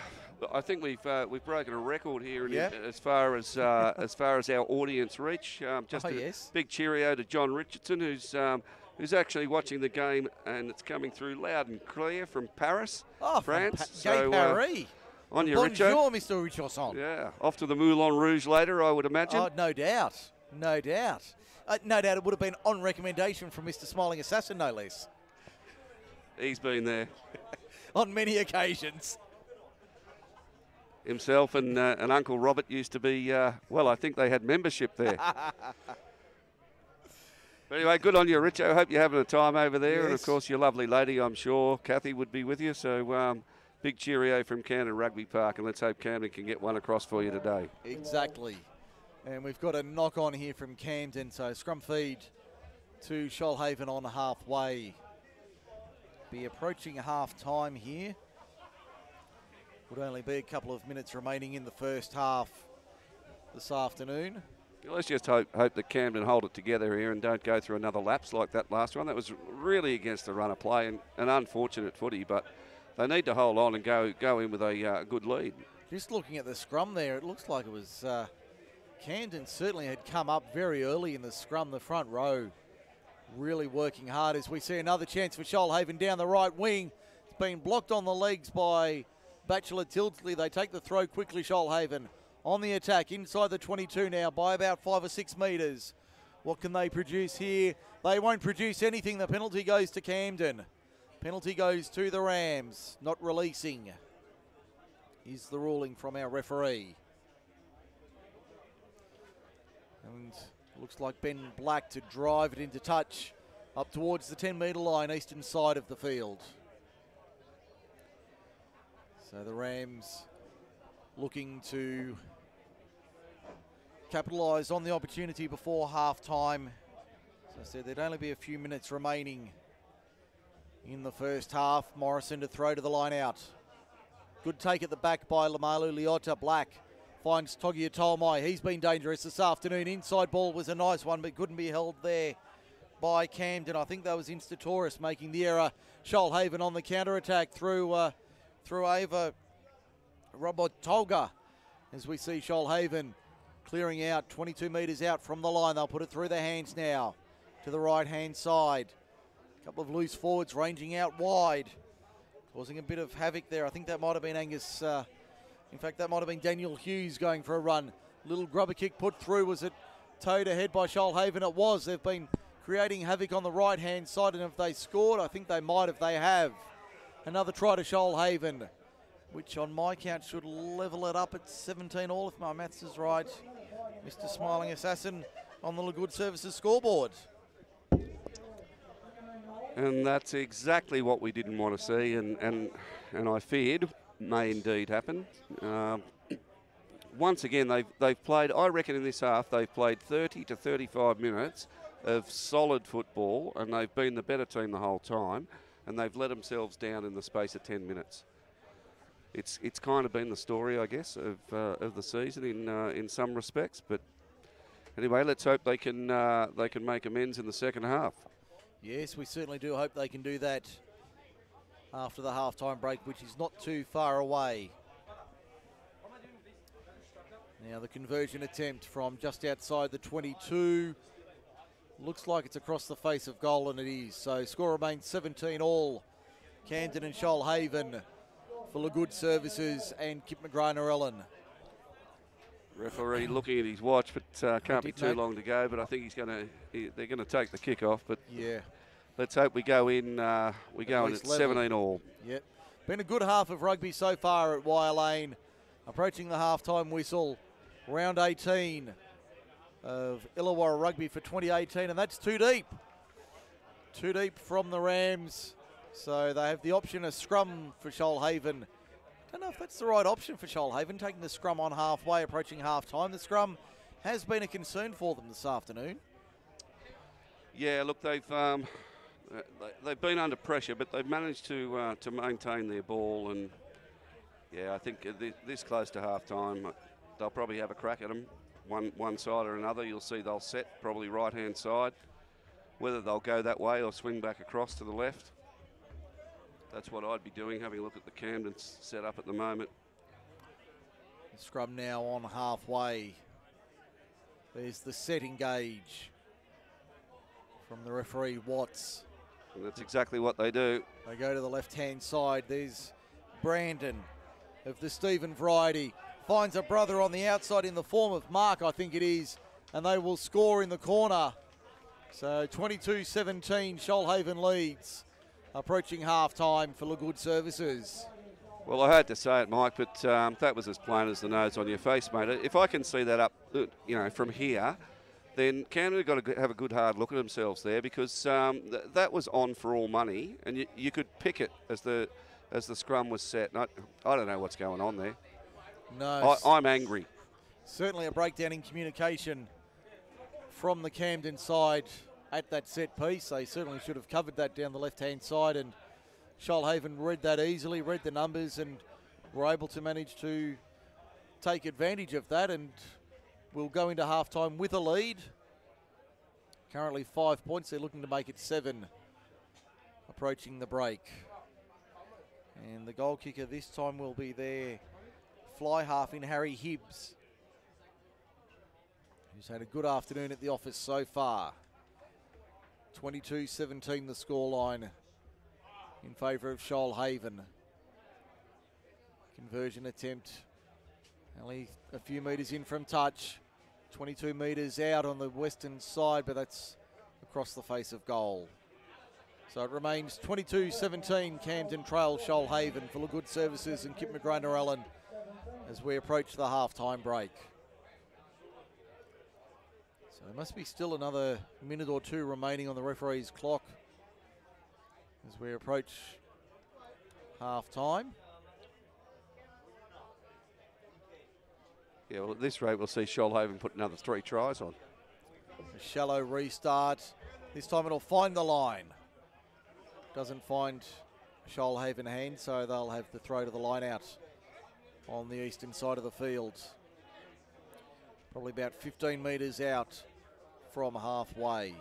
think we've broken a record here as far as our audience reach. Big cheerio to John Richardson, who's actually watching the game, and it's coming through loud and clear from Paris, France. Paris. On your Bonjour, Mr. Richardson. Yeah, off to the Moulin Rouge later, I would imagine. Oh, no doubt. No doubt. No doubt it would have been on recommendation from Mr. Smiling Assassin, no less. He's been there. On many occasions. himself and Uncle Robert used to be, well, I think they had membership there. But anyway, good on you, Richo. Hope you're having a time over there. Yes. And, of course, your lovely lady, I'm sure, Kathy, would be with you. So big cheerio from Camden Rugby Park, and let's hope Camden can get one across for you today. Exactly. And we've got a knock-on here from Camden. So scrum feed to Shoalhaven on halfway. Be approaching half-time here. Would only be a couple of minutes remaining in the first half this afternoon. Let's just hope that Camden hold it together here and don't go through another lapse like that last one. That was really against the run of play and an unfortunate footy, but they need to hold on and go in with a good lead. Just looking at the scrum there, it looks like it was Camden certainly had come up very early in the scrum, the front row. Really working hard as we see another chance for Shoalhaven down the right wing. It's been blocked on the legs by Batchelor Tildesley. They take the throw quickly, Shoalhaven. On the attack, inside the 22 now by about 5 or 6 metres. What can they produce here? They won't produce anything. The penalty goes to Camden. Penalty goes to the Rams. Not releasing is the ruling from our referee. And looks like Ben Black to drive it into touch up towards the 10-metre line, eastern side of the field. So the Rams looking to capitalise on the opportunity before half-time. As I said, there'd only be a few minutes remaining in the first half. Morrison to throw to the line out. Good take at the back by Lamalu Leota. Black finds Togia Tolmai. He's been dangerous this afternoon. Inside ball was a nice one, but couldn't be held there by Camden. I think that was Instatoris making the error. Shoalhaven on the counter-attack through Ava Robert Tolga, as we see Shoalhaven clearing out 22 metres out from the line. They'll put it through their hands now to the right-hand side. A couple of loose forwards ranging out wide, causing a bit of havoc there. I think that might have been Angus. In fact, that might have been Daniel Hughes going for a run. Little grubber kick put through. Was it towed ahead by Shoalhaven? It was. They've been creating havoc on the right-hand side, and if they scored, I think they might if they have. Another try to Shoalhaven, which on my count should level it up at 17 all, if my maths is right. Mr. Smiling Assassin on the Good Services scoreboard. And that's exactly what we didn't want to see, and I feared may indeed happen. Once again, they've played, I reckon in this half, they've played 30 to 35 minutes of solid football, and they've been the better team the whole time, and they've let themselves down in the space of 10 minutes. It's kind of been the story, I guess, of the season in some respects. But anyway, let's hope they can make amends in the second half. Yes, we certainly do hope they can do that after the half-time break, which is not too far away. Now the conversion attempt from just outside the 22. Looks like it's across the face of goal, and it is. So score remains 17 all. Camden and Shoalhaven for the Good Services and Kip McGrath-Ellen. Referee looking at his watch, but can't be too long to go. But I think they're going to take the kick off. But yeah, let's hope we go in. We go in at 17 all. Yep, been a good half of rugby so far at Wire Lane. Approaching the half-time whistle, round 18 of Illawarra Rugby for 2018, and that's too deep. Too deep from the Rams. So they have the option of scrum for Shoalhaven. Don't know if that's the right option for Shoalhaven, taking the scrum on halfway, approaching half-time. The scrum has been a concern for them this afternoon. Yeah, look, they've been under pressure, but they've managed to maintain their ball, and yeah, I think this close to half-time, they'll probably have a crack at them, one side or another. You'll see they'll set probably right-hand side, whether they'll go that way or swing back across to the left. That's what I'd be doing, having a look at the Camden set up at the moment. The scrum now on halfway. There's the set engage from the referee, Watts. And that's exactly what they do. They go to the left-hand side. There's Brandon of the Stephen variety. Finds a brother on the outside in the form of Mark, I think it is. And they will score in the corner. So 22-17, Shoalhaven leads. Approaching half-time for the Good Services. Well, I hate to say it, Mike, but that was as plain as the nose on your face, mate. If I can see that up, from here, then Camden have got to have a good hard look at themselves there, because that was on for all money, and you could pick it as the scrum was set. And I don't know what's going on there. No, I'm angry. Certainly a breakdown in communication from the Camden side at that set piece. They certainly should have covered that down the left-hand side, and Shoalhaven read that easily, read the numbers, and were able to manage to take advantage of that, and we'll go into halftime with a lead. Currently 5 points. They're looking to make it 7 approaching the break. And the goal kicker this time will be their fly half in Harry Hibbs, who's had a good afternoon at the office so far. 22-17 the scoreline in favour of Shoalhaven. Conversion attempt only a few metres in from touch. 22 metres out on the western side, but that's across the face of goal. So it remains 22-17, Camden trail Shoalhaven. Full of good services and Kip McGrainer-Allen as we approach the half-time break. So there must be still another minute or two remaining on the referee's clock as we approach half-time. Yeah, well, at this rate, we'll see Shoalhaven put another 3 tries on. A shallow restart. This time it'll find the line. Doesn't find Shoalhaven hand, so they'll have the throw to the line out on the eastern side of the field. Probably about 15 metres out from halfway.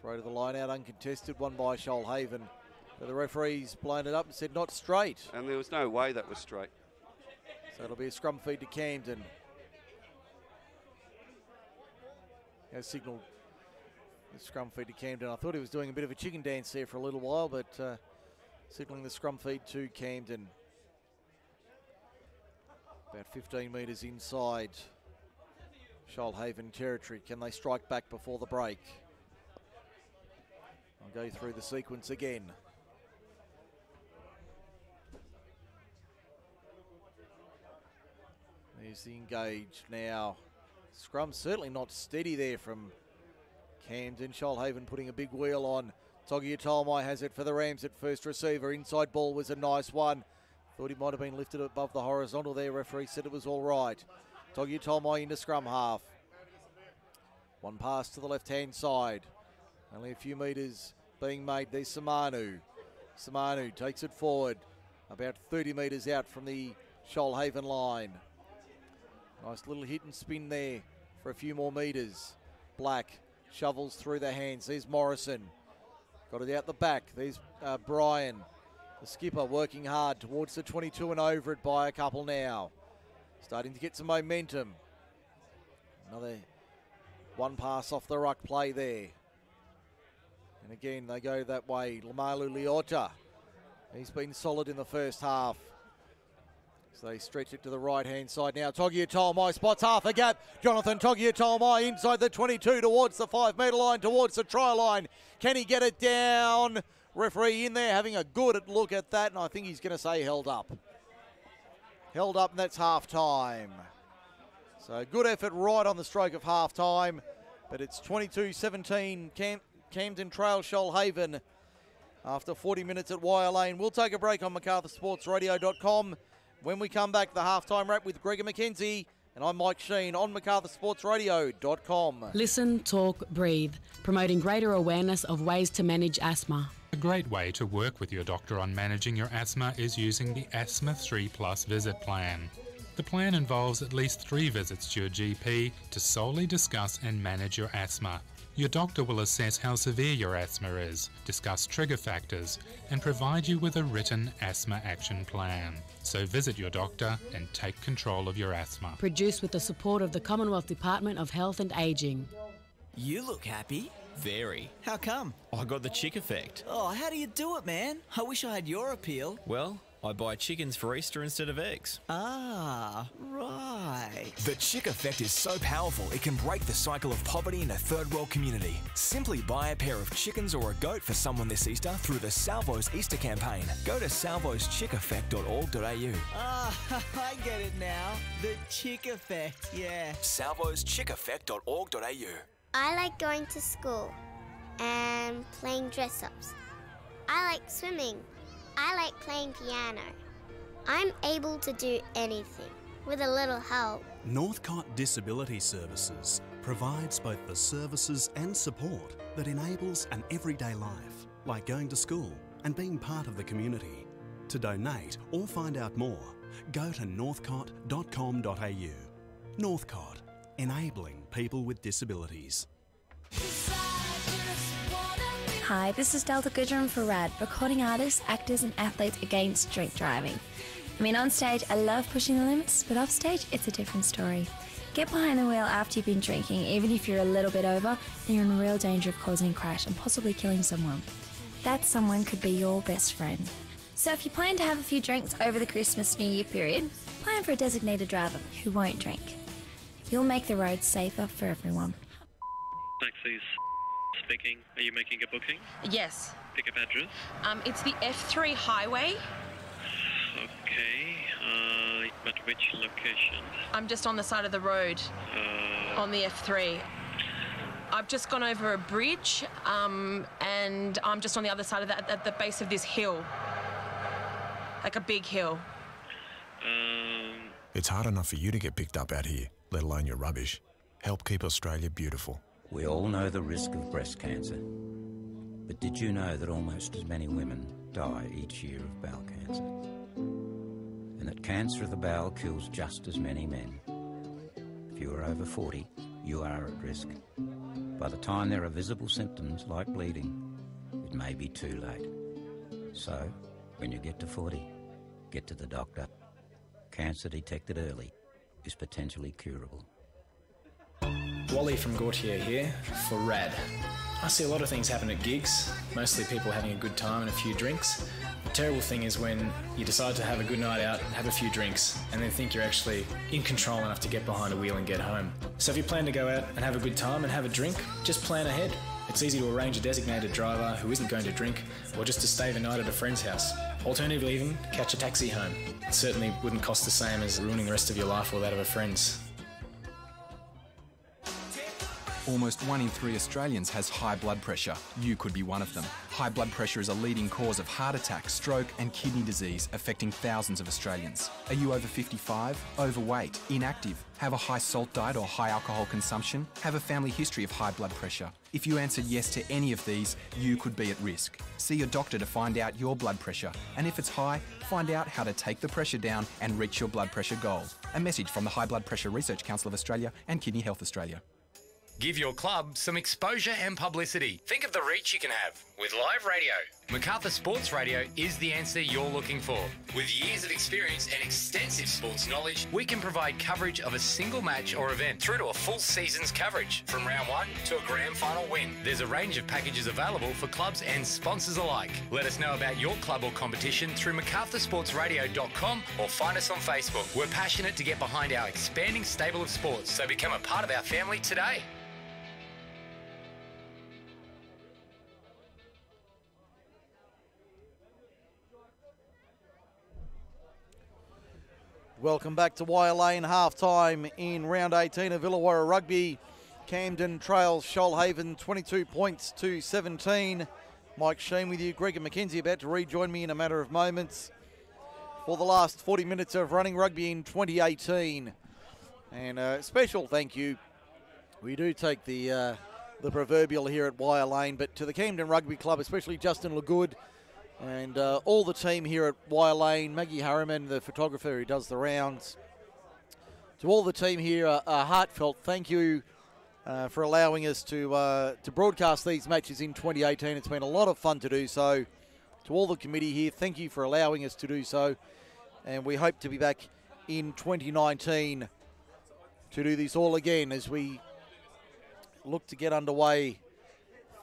Throw to the line out, uncontested, one by Shoalhaven. But the referee's blown it up and said not straight. And there was no way that was straight. So it'll be a scrum feed to Camden. Has signalled the scrum feed to Camden. I thought he was doing a bit of a chicken dance there for a little while, but signalling the scrum feed to Camden. About 15 metres inside Shoalhaven territory. Can they strike back before the break? I'll go through the sequence again. There's the engage now. Scrum certainly not steady there from Camden. Shoalhaven putting a big wheel on. Togia Tolmai has it for the Rams at first receiver. Inside ball was a nice one. Thought he might have been lifted above the horizontal there. Referee said it was all right. Togia Tolmai into scrum half. One pass to the left-hand side. Only a few metres being made. There's Samanu. Samanu takes it forward. About 30 metres out from the Shoalhaven line. Nice little hit and spin there for a few more metres. Black shovels through the hands. There's Morrison. Got it out the back. There's Brian, the skipper, working hard towards the 22 and over it by a couple now. Starting to get some momentum. Another one pass off the ruck play there. And again, they go that way. Lamalu Leota. He's been solid in the first half. So they stretch it to the right-hand side now. Togia Tolmai spots half a gap. Jonathan Togia Tolmai inside the 22 towards the 5 metre line, towards the try line. Can he get it down? Referee in there having a good look at that, and I think he's going to say held up. Held up, and that's half-time. So good effort right on the stroke of half-time, but it's 22-17 Camden trail Shoalhaven after 40 minutes at Wire Lane. We'll take a break on MacArthurSportsRadio.com. When we come back, the halftime wrap with Gregor McKenzie, and I'm Mike Sheen on MacArthurSportsRadio.com. Listen, talk, breathe, promoting greater awareness of ways to manage asthma. A great way to work with your doctor on managing your asthma is using the Asthma 3 Plus visit plan. The plan involves at least 3 visits to your GP to solely discuss and manage your asthma. Your doctor will assess how severe your asthma is, discuss trigger factors, and provide you with a written asthma action plan. So visit your doctor and take control of your asthma. Produced with the support of the Commonwealth Department of Health and Ageing. You look happy. Very. How come? I got the chick effect. Oh, how do you do it, man? I wish I had your appeal. Well, I buy chickens for Easter instead of eggs. Ah, right. The Chick Effect is so powerful it can break the cycle of poverty in a third world community. Simply buy a pair of chickens or a goat for someone this Easter through the Salvo's Easter campaign. Go to salvoschickeffect.org.au. Ah, I get it now. The Chick Effect, yeah. salvoschickeffect.org.au. I like going to school and playing dress-ups. I like swimming. I like playing piano. I'm able to do anything with a little help. Northcott Disability Services provides both the services and support that enables an everyday life, like going to school and being part of the community. To donate or find out more, go to northcott.com.au. Northcott, enabling people with disabilities. Hi, this is Delta Goodrum for RAD, recording artists, actors and athletes against drink driving. I mean, on stage I love pushing the limits, but off stage it's a different story. Get behind the wheel after you've been drinking, even if you're a little bit over, then you're in real danger of causing a crash and possibly killing someone. That someone could be your best friend. So if you plan to have a few drinks over the Christmas-New Year period, plan for a designated driver who won't drink. You'll make the roads safer for everyone. Taxis speaking. Are you making a booking? Yes. Pickup address? It's the F3 highway. Okay. But which location? I'm just on the side of the road on the F3. I've just gone over a bridge and I'm just on the other side of that, at the base of this hill. Like a big hill. It's hard enough for you to get picked up out here, let alone your rubbish. Help keep Australia beautiful. We all know the risk of breast cancer. But did you know that almost as many women die each year of bowel cancer? And that cancer of the bowel kills just as many men. If you are over 40, you are at risk. By the time there are visible symptoms like bleeding, it may be too late. So, when you get to 40, get to the doctor. Cancer detected early is potentially curable. Wally from Gautier here for RAD. I see a lot of things happen at gigs, mostly people having a good time and a few drinks. The terrible thing is when you decide to have a good night out, have a few drinks, and then think you're actually in control enough to get behind a wheel and get home. So if you plan to go out and have a good time and have a drink, just plan ahead. It's easy to arrange a designated driver who isn't going to drink, or just to stay the night at a friend's house. Alternatively even, catch a taxi home. It certainly wouldn't cost the same as ruining the rest of your life or that of a friend's. Almost 1 in 3 Australians has high blood pressure. You could be one of them. High blood pressure is a leading cause of heart attack, stroke and kidney disease, affecting thousands of Australians. Are you over 55, overweight, inactive, have a high salt diet or high alcohol consumption, have a family history of high blood pressure? If you answer yes to any of these, you could be at risk. See your doctor to find out your blood pressure. And if it's high, find out how to take the pressure down and reach your blood pressure goal. A message from the High Blood Pressure Research Council of Australia and Kidney Health Australia. Give your club some exposure and publicity. Think of the reach you can have with live radio. MacArthur Sports Radio is the answer you're looking for. With years of experience and extensive sports knowledge, we can provide coverage of a single match or event through to a full season's coverage, from round 1 to a grand final win. There's a range of packages available for clubs and sponsors alike. Let us know about your club or competition through macarthursportsradio.com or find us on Facebook. We're passionate to get behind our expanding stable of sports, so become a part of our family today. Welcome back to Wire Lane, half-time in round 18 of Illawarra Rugby. Camden trails Shoalhaven 22 points to 17. Mike Sheen with you. Greg and Mackenzie about to rejoin me in a matter of moments for the last 40 minutes of running rugby in 2018. And a special thank you. We do take the proverbial here at Wire Lane, but to the Camden Rugby Club, especially Justin LeGood, and all the team here at Wire Lane, Maggie Harriman, the photographer who does the rounds. To all the team here, a heartfelt thank you for allowing us to broadcast these matches in 2018. It's been a lot of fun to do so. To all the committee here, thank you for allowing us to do so. And we hope to be back in 2019 to do this all again as we look to get underway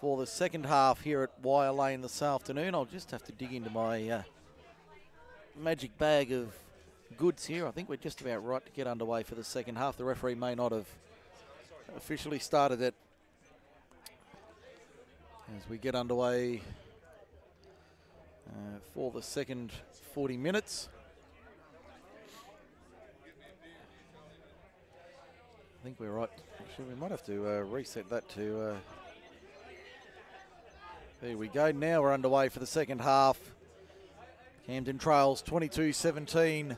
for the second half here at Wire Lane this afternoon. I'll just have to dig into my magic bag of goods here. I think we're just about right to get underway for the second half. The referee may not have officially started it as we get underway for the second 40 minutes. I think we're right. Actually, we might have to reset that to... there we go. Now we're underway for the second half. Camden trails 22-17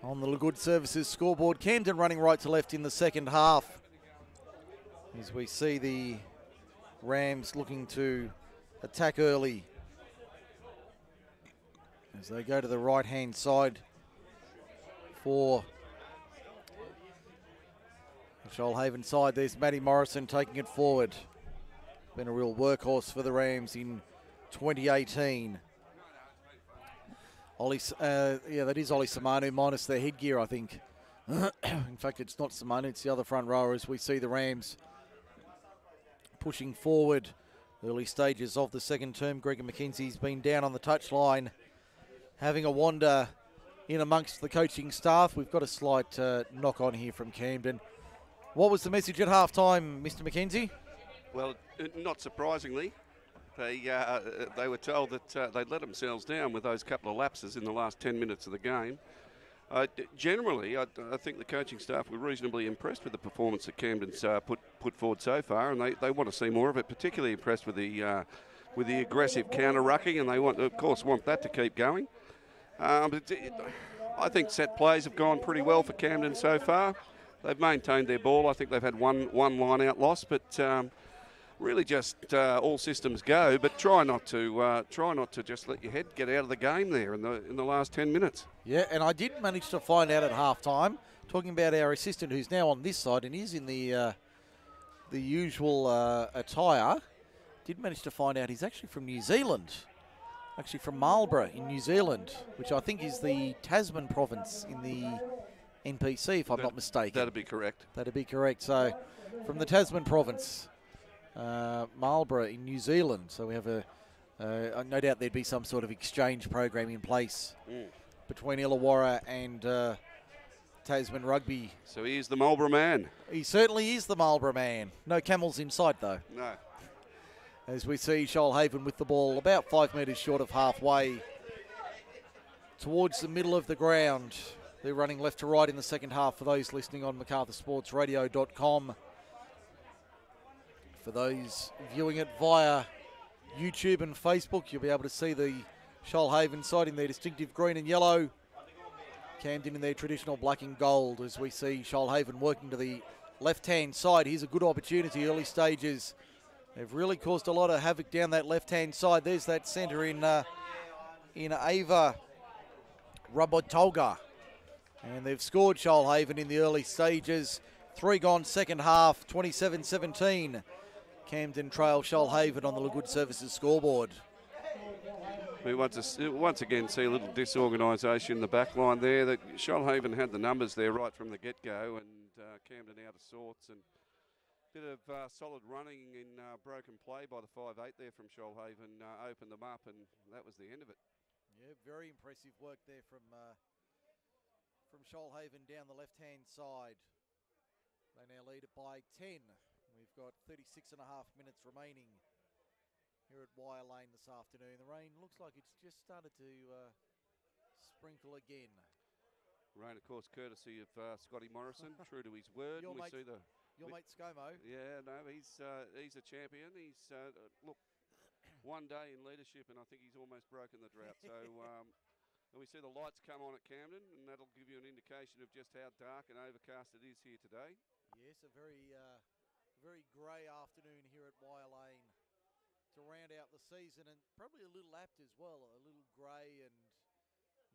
on the Lagood Services scoreboard. Camden running right to left in the second half as we see the Rams looking to attack early as they go to the right-hand side for the Shoalhaven side. There's Matty Morrison taking it forward. Been a real workhorse for the Rams in 2018. Ollie, yeah, that is Ollie Samanu minus the headgear, I think. In fact, it's not Samanu, it's the other front rower as we see the Rams pushing forward. Early stages of the second term. Gregor McKenzie's been down on the touchline, having a wander in amongst the coaching staff. We've got a slight knock on here from Camden. What was the message at halftime, Mr. McKenzie? Well, not surprisingly, they were told that they'd let themselves down with those couple of lapses in the last 10 minutes of the game. Generally, I think the coaching staff were reasonably impressed with the performance that Camden's put forward so far, and they want to see more of it. Particularly impressed with the aggressive counter-rucking, and they of course want that to keep going. But I think set plays have gone pretty well for Camden so far. They've maintained their ball. I think they've had one line-out loss, but really just all systems go. But try not to just let your head get out of the game there in the last 10 minutes. Yeah, and I did manage to find out at halftime, talking about our assistant who's now on this side and is in the usual attire. Did manage to find out he's actually from New Zealand. Actually from Marlborough in New Zealand, which I think is the Tasman province in the NPC, if I'm not mistaken. That'd be correct. That'd be correct. So, from the Tasman province, Marlborough in New Zealand. So we have no doubt there'd be some sort of exchange program in place between Illawarra and Tasman Rugby. So he is the Marlborough man. He certainly is the Marlborough man. No camels inside though. No. As we see Shoalhaven with the ball about 5 metres short of halfway towards the middle of the ground. They're running left to right in the second half for those listening on MacArthurSportsRadio.com. For those viewing it via YouTube and Facebook, you'll be able to see the Shoalhaven side in their distinctive green and yellow. Camden in their traditional black and gold as we see Shoalhaven working to the left-hand side. Here's a good opportunity, early stages. They've really caused a lot of havoc down that left-hand side. There's that centre in Ava Rabotolga. And they've scored Shoalhaven in the early stages. 3 gone second half, 27-17. Camden trail Shoalhaven on the Lagood Services scoreboard. We once again see a little disorganisation in the back line there. That Shoalhaven had the numbers there right from the get-go, and Camden out of sorts. And a bit of solid running in broken play by the 5'8 there from Shoalhaven opened them up, and that was the end of it. Yeah, very impressive work there from Shoalhaven down the left-hand side. They now lead it by 10. We've got 36 and a half minutes remaining here at Wire Lane this afternoon. The rain looks like it's just started to sprinkle again. Rain, of course, courtesy of Scotty Morrison, true to his word. Your mate ScoMo. Yeah, no, he's a champion. He's look, one day in leadership, and I think he's almost broken the drought. So. And we see the lights come on at Camden, and that'll give you an indication of just how dark and overcast it is here today. Yes, a very grey afternoon here at Wire Lane to round out the season, and probably a little apt as well, a little grey and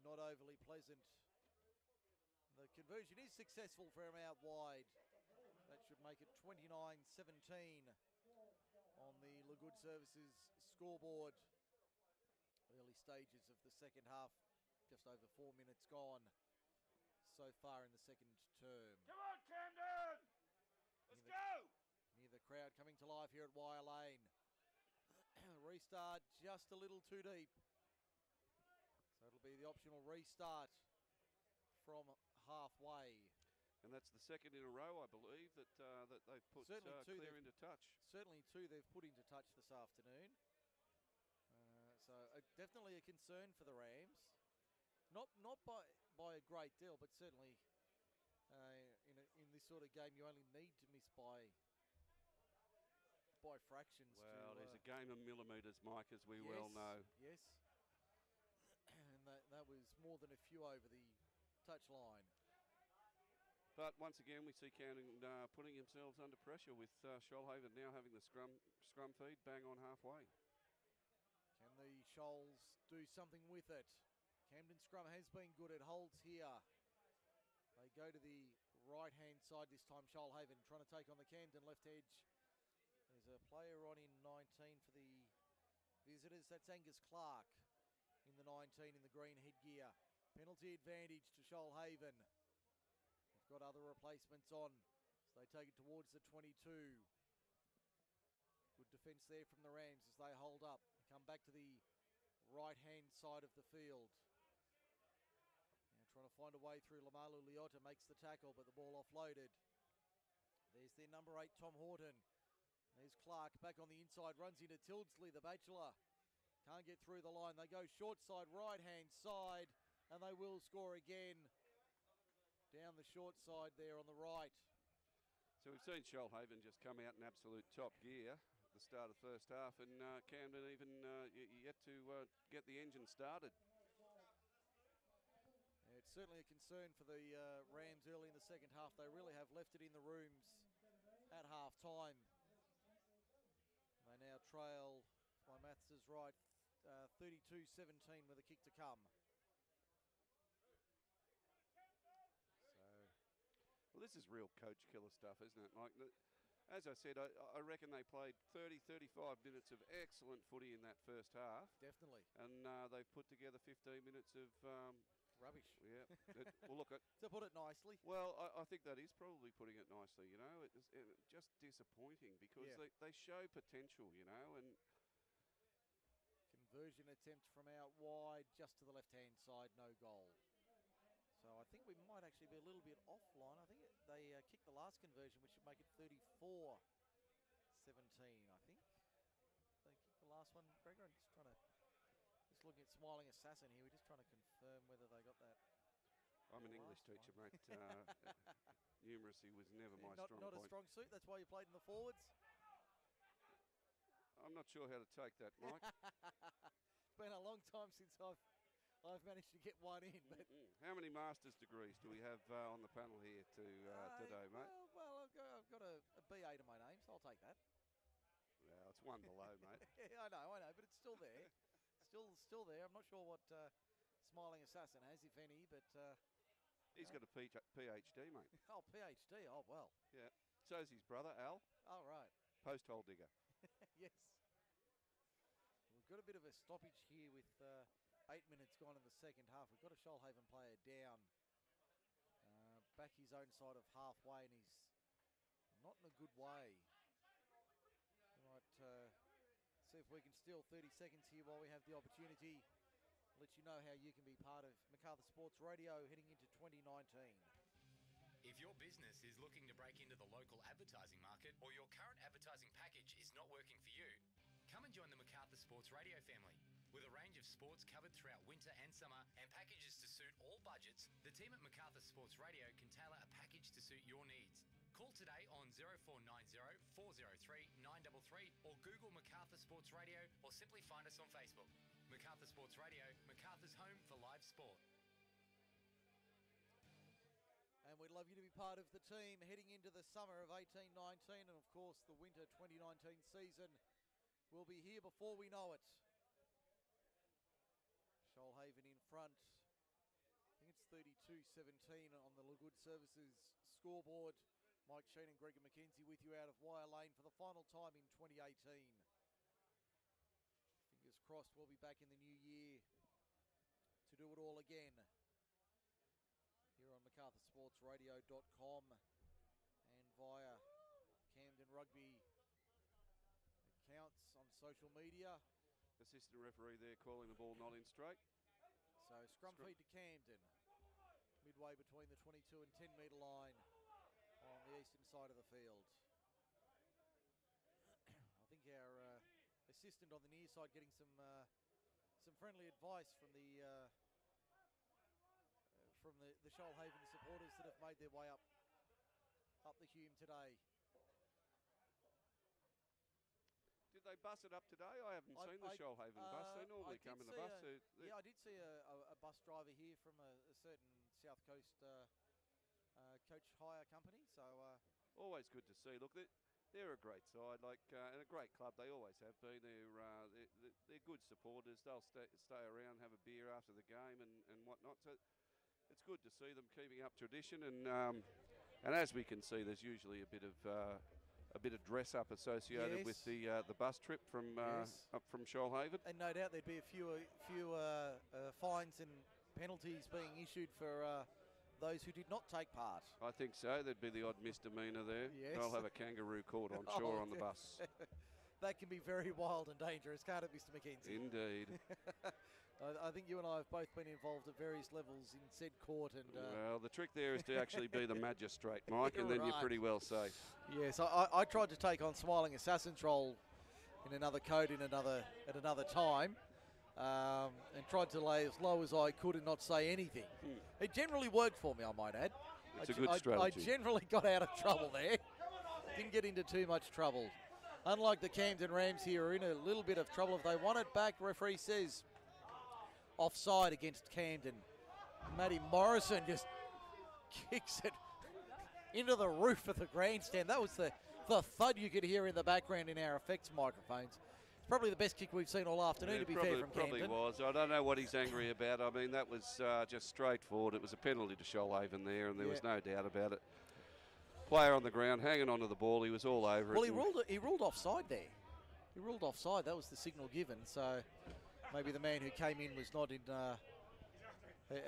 not overly pleasant. The conversion is successful from out wide. That should make it 29-17 on the Lagood Services scoreboard. Early stages of the second half. Just over 4 minutes gone so far in the second term. Come on, Camden! Let's go! Near the crowd coming to life here at Wire Lane. Restart just a little too deep. So it'll It'll be the optional restart from halfway. And that's the second in a row, I believe, that that they've put clear into touch. Certainly two they've put into touch this afternoon. So definitely a concern for the Rams. Not by a great deal, but certainly in this sort of game you only need to miss by fractions. Well, there's a game of millimetres, Mike, as we well know. Yes. And that was more than a few over the touch line. But once again, we see Camden putting themselves under pressure with Shoalhaven now having the scrum feed bang on halfway. Can the Shoals do something with it? Camden scrum has been good. It holds here. They go to the right-hand side this time. Shoalhaven trying to take on the Camden left edge. There's a player on in 19 for the visitors. That's Angus Clark in the 19 in the green headgear. Penalty advantage to Shoalhaven. They've got other replacements on, so they take it towards the 22. Good defence there from the Rams as they hold up. They come back to the right-hand side of the field. Now trying to find a way through. Lamalu Liotta makes the tackle, but the ball offloaded. There's their number 8, Tom Horton. There's Clark back on the inside, runs into Tildesley, the bachelor. Can't get through the line. They go short side, right-hand side, and they will score again. Down the short side there on the right. So we've seen Shoalhaven just come out in absolute top gear at the start of the first half, and Camden even yet to get the engine started. Yeah, it's certainly a concern for the Rams early in the second half. They really have left it in the rooms at half time. They now trail, if my maths is right, 32-17 with a kick to come. Well, this is real coach killer stuff, isn't it? Like, as I said, I reckon they played 35 minutes of excellent footy in that first half. Definitely. And they've put together 15 minutes of rubbish. Yeah. Well, look at to put it nicely. Well, I think that is probably putting it nicely. You know, it's just disappointing because they show potential. You know, and conversion attempt from out wide, just to the left-hand side, no goal. So I think we might actually be a little bit offline. I think they kicked the last conversion, which should make it 34-17, I think. They kicked the last one. Gregor, I'm just looking at Smiling Assassin here. We're just trying to confirm whether they got that. I'm an English teacher, mate. Numeracy was never my strong point. Not a strong suit. That's why you played in the forwards. I'm not sure how to take that, Mike. It's been a long time since I've managed to get one in. But how many master's degrees do we have on the panel here today, mate? Well, I've got a B8 in my name, so I'll take that. Yeah, it's one below, mate. Yeah, I know, but it's still there. still there. I'm not sure what Smiling Assassin has, if any, but he's got a PhD, mate. Oh, PhD. Oh, well. Yeah. So's his brother, Al. Oh, right. Post hole digger. Yes. We've got a bit of a stoppage here with 8 minutes gone in the second half. We've got a Shoalhaven player down. Back his own side of halfway, and he's not in a good way. We might see if we can steal 30 seconds here while we have the opportunity. Let you know how you can be part of Macarthur Sports Radio heading into 2019. If your business is looking to break into the local advertising market or your current advertising package is not working for you, come and join the Macarthur Sports Radio family. With a range of sports covered throughout winter and summer and packages to suit all budgets, the team at Macarthur Sports Radio can tailor a package to suit your needs. Call today on 0490 403 933 or Google Macarthur Sports Radio or simply find us on Facebook. Macarthur Sports Radio, Macarthur's home for live sport. And we'd love you to be part of the team heading into the summer of 18-19, and of course the winter 2019 season will be here before we know it. Shoalhaven in front. I think it's 32-17 on the Good Services scoreboard. Mike Sheen and Gregor McKenzie with you out of Wire Lane for the final time in 2018. Fingers crossed we'll be back in the new year to do it all again. Here on MacArthurSportsRadio.com and via Camden Rugby accounts on social media. Assistant referee there calling the ball not in straight. So scrum feed to Camden, midway between the 22 and 10 metre line on the eastern side of the field. I think our assistant on the near side getting some friendly advice from the Shoalhaven supporters that have made their way up the Hume today. Did they bus it up today? I haven't seen the Shoalhaven bus. They normally come in the bus. Yeah, I did see a bus driver here from a certain South Coast coach hire company. So always good to see. Look, they're a great side, and a great club. They always have been. They're good supporters. They'll stay around, have a beer after the game, and whatnot. So it's good to see them keeping up tradition. And as we can see, there's usually a bit of dress up associated with the bus trip from up from Shoalhaven. And no doubt there'd be a few fines and penalties being issued for those who did not take part. I think so. There'd be the odd misdemeanour there. Yes. They'll have a kangaroo court, I'm sure, on the bus. That can be very wild and dangerous, can't it, Mr. McKenzie? Indeed. I think you and I have both been involved at various levels in said court. And well, the trick there is to actually be the magistrate, Mike, and then you're pretty well safe. Yes, I tried to take on Smiling Assassin's role in another code at another time. And tried to lay as low as I could and not say anything. It generally worked for me, I might add. It's a good strategy. I generally got out of trouble there. Didn't get into too much trouble. Unlike the Camden Rams here, are in a little bit of trouble. If they want it back, referee says offside against Camden. Matty Morrison just kicks it into the roof of the grandstand. That was the thud you could hear in the background in our effects microphones. Probably the best kick we've seen all afternoon, to be fair, from Camden. Probably was. I don't know what he's angry about. I mean, that was just straightforward. It was a penalty to Shoalhaven there, and there was no doubt about it. Player on the ground, hanging onto the ball. He was all over it. Well, he ruled offside there. He ruled offside. That was the signal given. So maybe the man who came in was not in,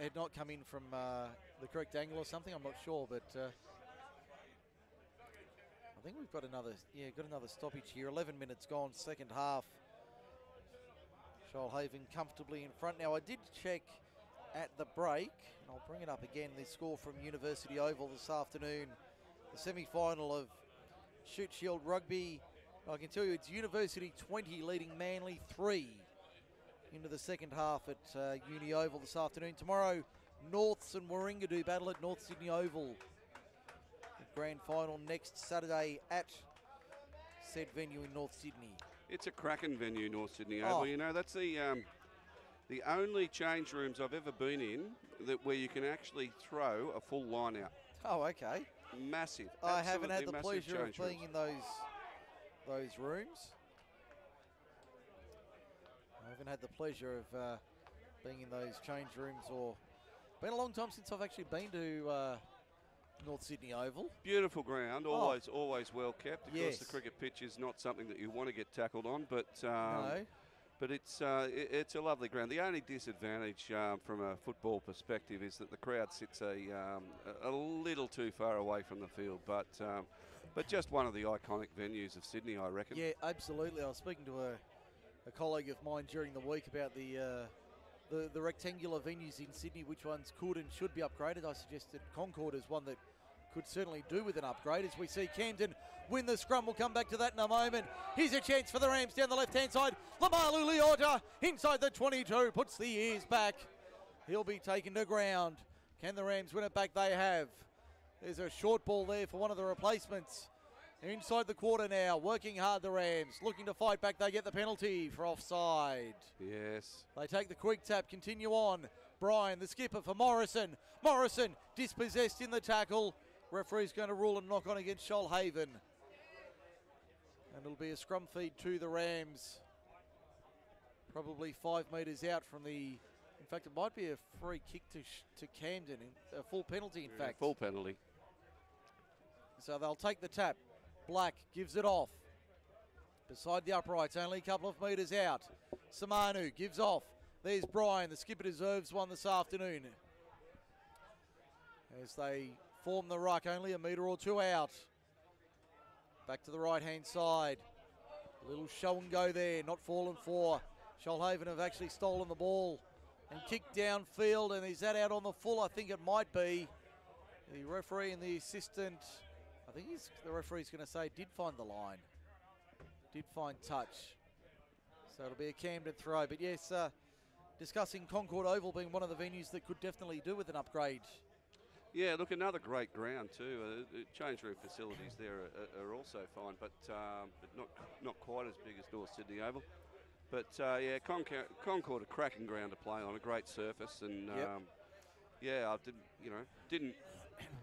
had not come in from the correct angle or something. I'm not sure, but I think we've got another stoppage here. 11 minutes gone, second half. Shoalhaven comfortably in front. Now, I did check at the break, and I'll bring it up again, the score from University Oval this afternoon, the semi-final of Shoot Shield Rugby. I can tell you it's University 20 leading Manly 3 into the second half at Uni Oval this afternoon. Tomorrow, Norths and Warringah battle at North Sydney Oval. Grand final next Saturday at said venue in North Sydney. It's a cracking venue, North Sydney Oval. You know, that's the only change rooms I've ever been in where you can actually throw a full line out. Oh, okay. Massive. I haven't had the pleasure of being in those rooms. I haven't had the pleasure of being in those change rooms, or been a long time since I've actually been to North Sydney Oval. Beautiful ground, always well kept. Of course, the cricket pitch is not something that you want to get tackled on, but no. But it's a lovely ground. The only disadvantage from a football perspective is that the crowd sits a little too far away from the field, but just one of the iconic venues of Sydney, I reckon. Yeah, absolutely. I was speaking to a colleague of mine during the week about the rectangular venues in Sydney, which ones could and should be upgraded. I suggested Concord is one that could certainly do with an upgrade. As we see Camden win the scrum, we'll come back to that in a moment. Here's a chance for the Rams down the left-hand side. Lamalu Leota inside the 22, puts the ears back. He'll be taken to ground. Can the Rams win it back? They have. There's a short ball there for one of the replacements. Inside the quarter now, working hard the Rams, looking to fight back. They get the penalty for offside. Yes. They take the quick tap, continue on. Brian, the skipper for Morrison. Morrison dispossessed in the tackle. Referee's going to rule a knock on against Shoalhaven. And it'll be a scrum feed to the Rams. Probably 5 metres out from the... In fact, it might be a free kick to Camden. A full penalty, in fact. Full penalty. So they'll take the tap. Black gives it off. Beside the uprights, only a couple of metres out. Samanu gives off. There's Brian. The skipper deserves one this afternoon. As they form the ruck, only a metre or two out. Back to the right-hand side. A little show and go there, not fallen for. Shoalhaven have actually stolen the ball and kicked downfield, and is that out on the full? I think it might be. The referee and the assistant, I think the referee's going to say did find the line. Did find touch. So it'll be a Camden throw. But yes, discussing Concord Oval being one of the venues that could definitely do with an upgrade. Yeah, look, another great ground too. Change room facilities there are also fine, but not quite as big as North Sydney Oval. But yeah, Concord a cracking ground to play on, a great surface, and yeah, I didn't.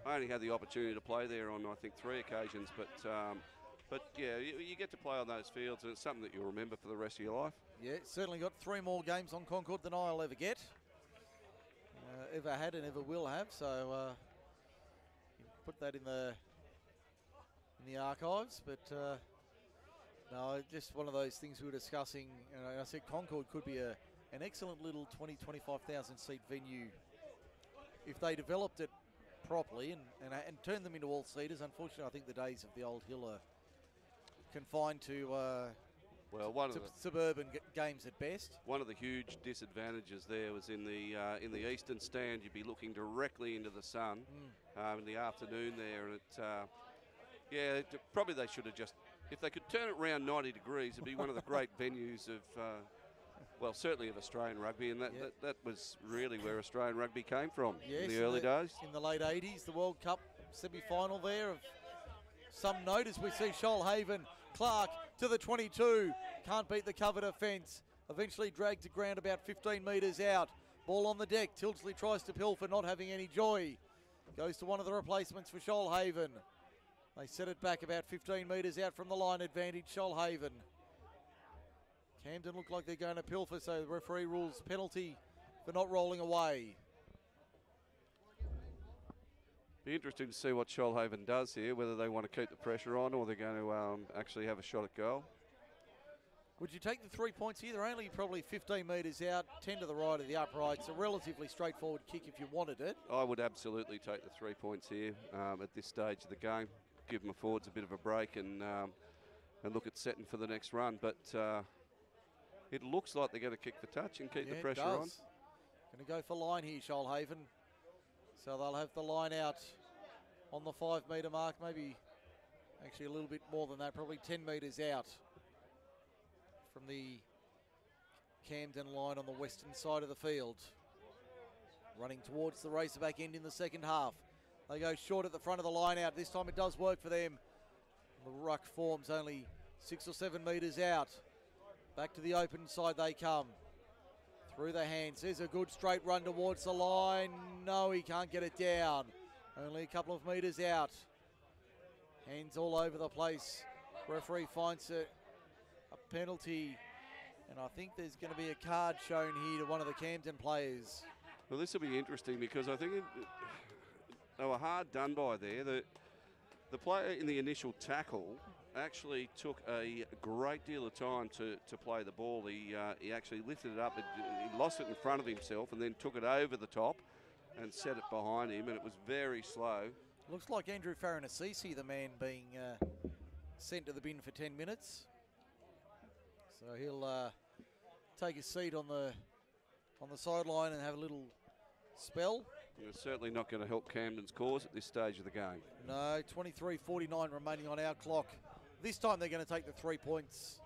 I only had the opportunity to play there on I think 3 occasions, but yeah, you get to play on those fields, and it's something that you'll remember for the rest of your life. Yeah, certainly got 3 more games on Concord than I'll ever get. Ever had and ever will have, so you can put that in the archives. But no, just one of those things we were discussing. I said Concord could be an excellent little 25,000 seat venue if they developed it properly and turned them into all-seaters. Unfortunately, I think the days of the old hill are confined to suburban games at best. One of the huge disadvantages there was in the eastern stand. You'd be looking directly into the sun in the afternoon there, and probably they should have just, if they could turn it around 90 degrees, it'd be one of the great venues of, well, certainly of Australian rugby, and that was really where Australian rugby came from in the early days. In the late 80s, the World Cup semi-final there of some note as we see Shoalhaven. Clark to the 22, can't beat the cover defence. Eventually dragged to ground about 15 metres out. Ball on the deck, Tildesley tries to pilfer, not having any joy. Goes to one of the replacements for Shoalhaven. They set it back about 15 metres out from the line advantage, Shoalhaven. Camden look like they're going to pilfer, so the referee rules penalty for not rolling away. Be interesting to see what Shoalhaven does here, whether they want to keep the pressure on or they're going to actually have a shot at goal. Would you take the 3 points here? They're only probably 15 metres out, 10 to the right of the uprights. A relatively straightforward kick if you wanted it. I would absolutely take the 3 points here at this stage of the game. Give them forwards a bit of a break and look at setting for the next run. But it looks like they're going to kick the touch and keep the pressure on. Going to go for line here, Shoalhaven. So they'll have the line out on the 5 metre mark, maybe actually a little bit more than that, probably 10 metres out from the Camden line on the western side of the field. Running towards the Razorback end in the second half. They go short at the front of the line out. This time it does work for them. The ruck forms only 6 or 7 metres out. Back to the open side they come. Through the hands, there's a good straight run towards the line. No, he can't get it down. Only a couple of metres out. Hands all over the place. Referee finds it a penalty. And I think there's going to be a card shown here to one of the Camden players. Well, this will be interesting because I think they were hard done by there. The player in the initial tackle actually took a great deal of time to play the ball. He actually lifted it up, he lost it in front of himself and then took it over the top and set it behind him, and it was very slow. Looks like Andrew Farron-Assisi, the man being sent to the bin for 10 minutes. So he'll take a seat on the sideline and have a little spell. And it's certainly not going to help Camden's cause at this stage of the game. No, 23:49 remaining on our clock. This time they're going to take the 3 points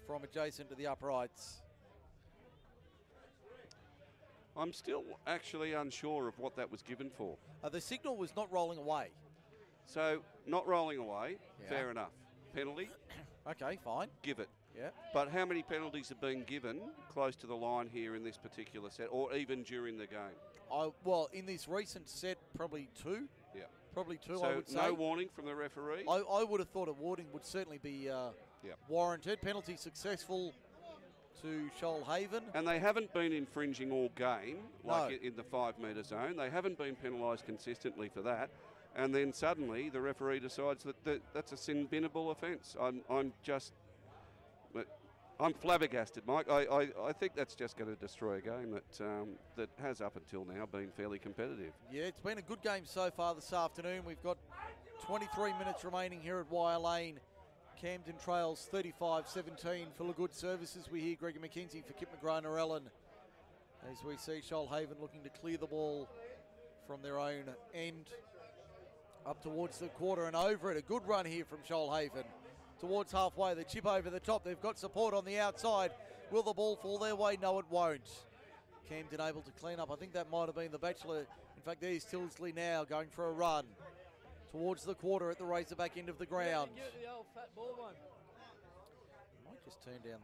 from adjacent to the uprights. I'm still actually unsure of what that was given for. The signal was not rolling away. So, not rolling away, fair enough. Penalty? Okay, fine. Give it. Yeah. But how many penalties have been given close to the line here in this particular set, or even during the game? Well, in this recent set, probably 2. Yeah. Probably 2, so I would say. No warning from the referee? I would have thought a warning would certainly be warranted. Penalty successful to Shoalhaven. And they haven't been infringing all game, like in the 5 metre zone. They haven't been penalised consistently for that. And then suddenly the referee decides that that's a sin-binnable offence. I'm flabbergasted, Mike. I think that's just going to destroy a game that has up until now been fairly competitive. Yeah, it's been a good game so far this afternoon. We've got 23 minutes remaining here at Wire Lane. Camden trails 35-17 for the good services. We hear Gregor McKenzie for Kip McGrath-Ellen As we see Shoalhaven looking to clear the ball from their own end up towards the quarter and over it. A good run here from Shoalhaven towards halfway. The chip over the top. They've got support on the outside. Will the ball fall their way? No, it won't. Camden able to clean up. I think that might have been the Bachelor. In fact, there's Tilsley now going for a run towards the quarter at the Razorback end of the ground. Might just turn down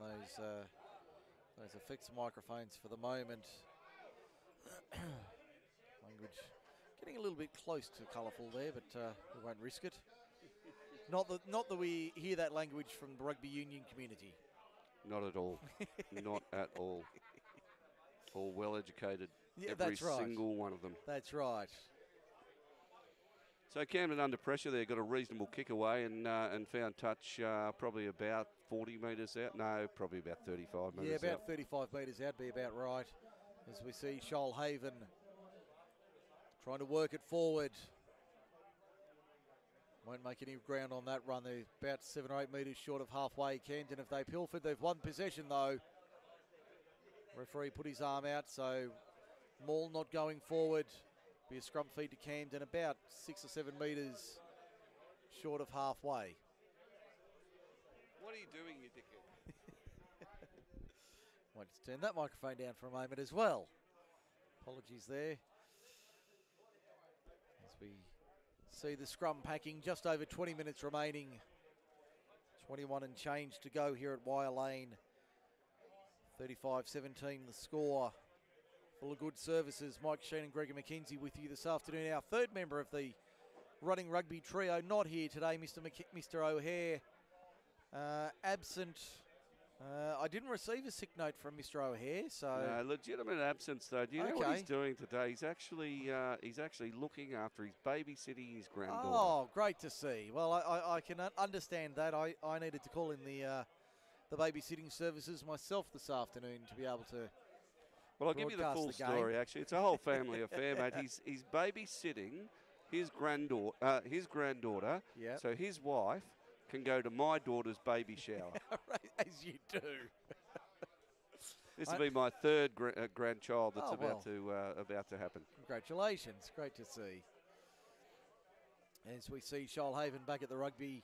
those effects microphones for the moment. Language getting a little bit close to colourful there, but we won't risk it. Not that we hear that language from the rugby union community. Not at all. Not at all. All well educated. Yeah, every that's right. single one of them. That's right. So Camden under pressure there, got a reasonable kick away and found touch probably about 40 metres out. No, probably about 35 metres out. Yeah, about 35 metres out, be about right. As we see Shoalhaven trying to work it forward. Won't make any ground on that run. They're about 7 or 8 metres short of halfway. Camden, if they pilfered, they've won possession though. Referee put his arm out, so Maul not going forward. Be a scrum feed to Camden, about 6 or 7 metres short of halfway. What are you doing, you dickhead? Might just turn that microphone down for a moment as well. Apologies there. As we see the scrum packing, just over 20 minutes remaining. 21 and change to go here at Wire Lane. 35-17 the score. Full of good services. Mike Sheen and Gregor McKenzie with you this afternoon. Our third member of the running rugby trio not here today, Mr. O'Hare. Absent. I didn't receive a sick note from Mr. O'Hare, so legitimate absence though. Do you know what he's doing today? He's actually looking after his babysitting his granddaughter. Oh, great to see. Well, I can understand that. I needed to call in the babysitting services myself this afternoon to be able to. Well, I'll give you the full story. Actually, it's a whole family affair, mate. He's babysitting his granddaughter. Yeah. So his wife can go to my daughter's baby shower. As you do. This will be my third grandchild that's about to happen. Congratulations. Great to see. As we see Shoalhaven back at the rugby.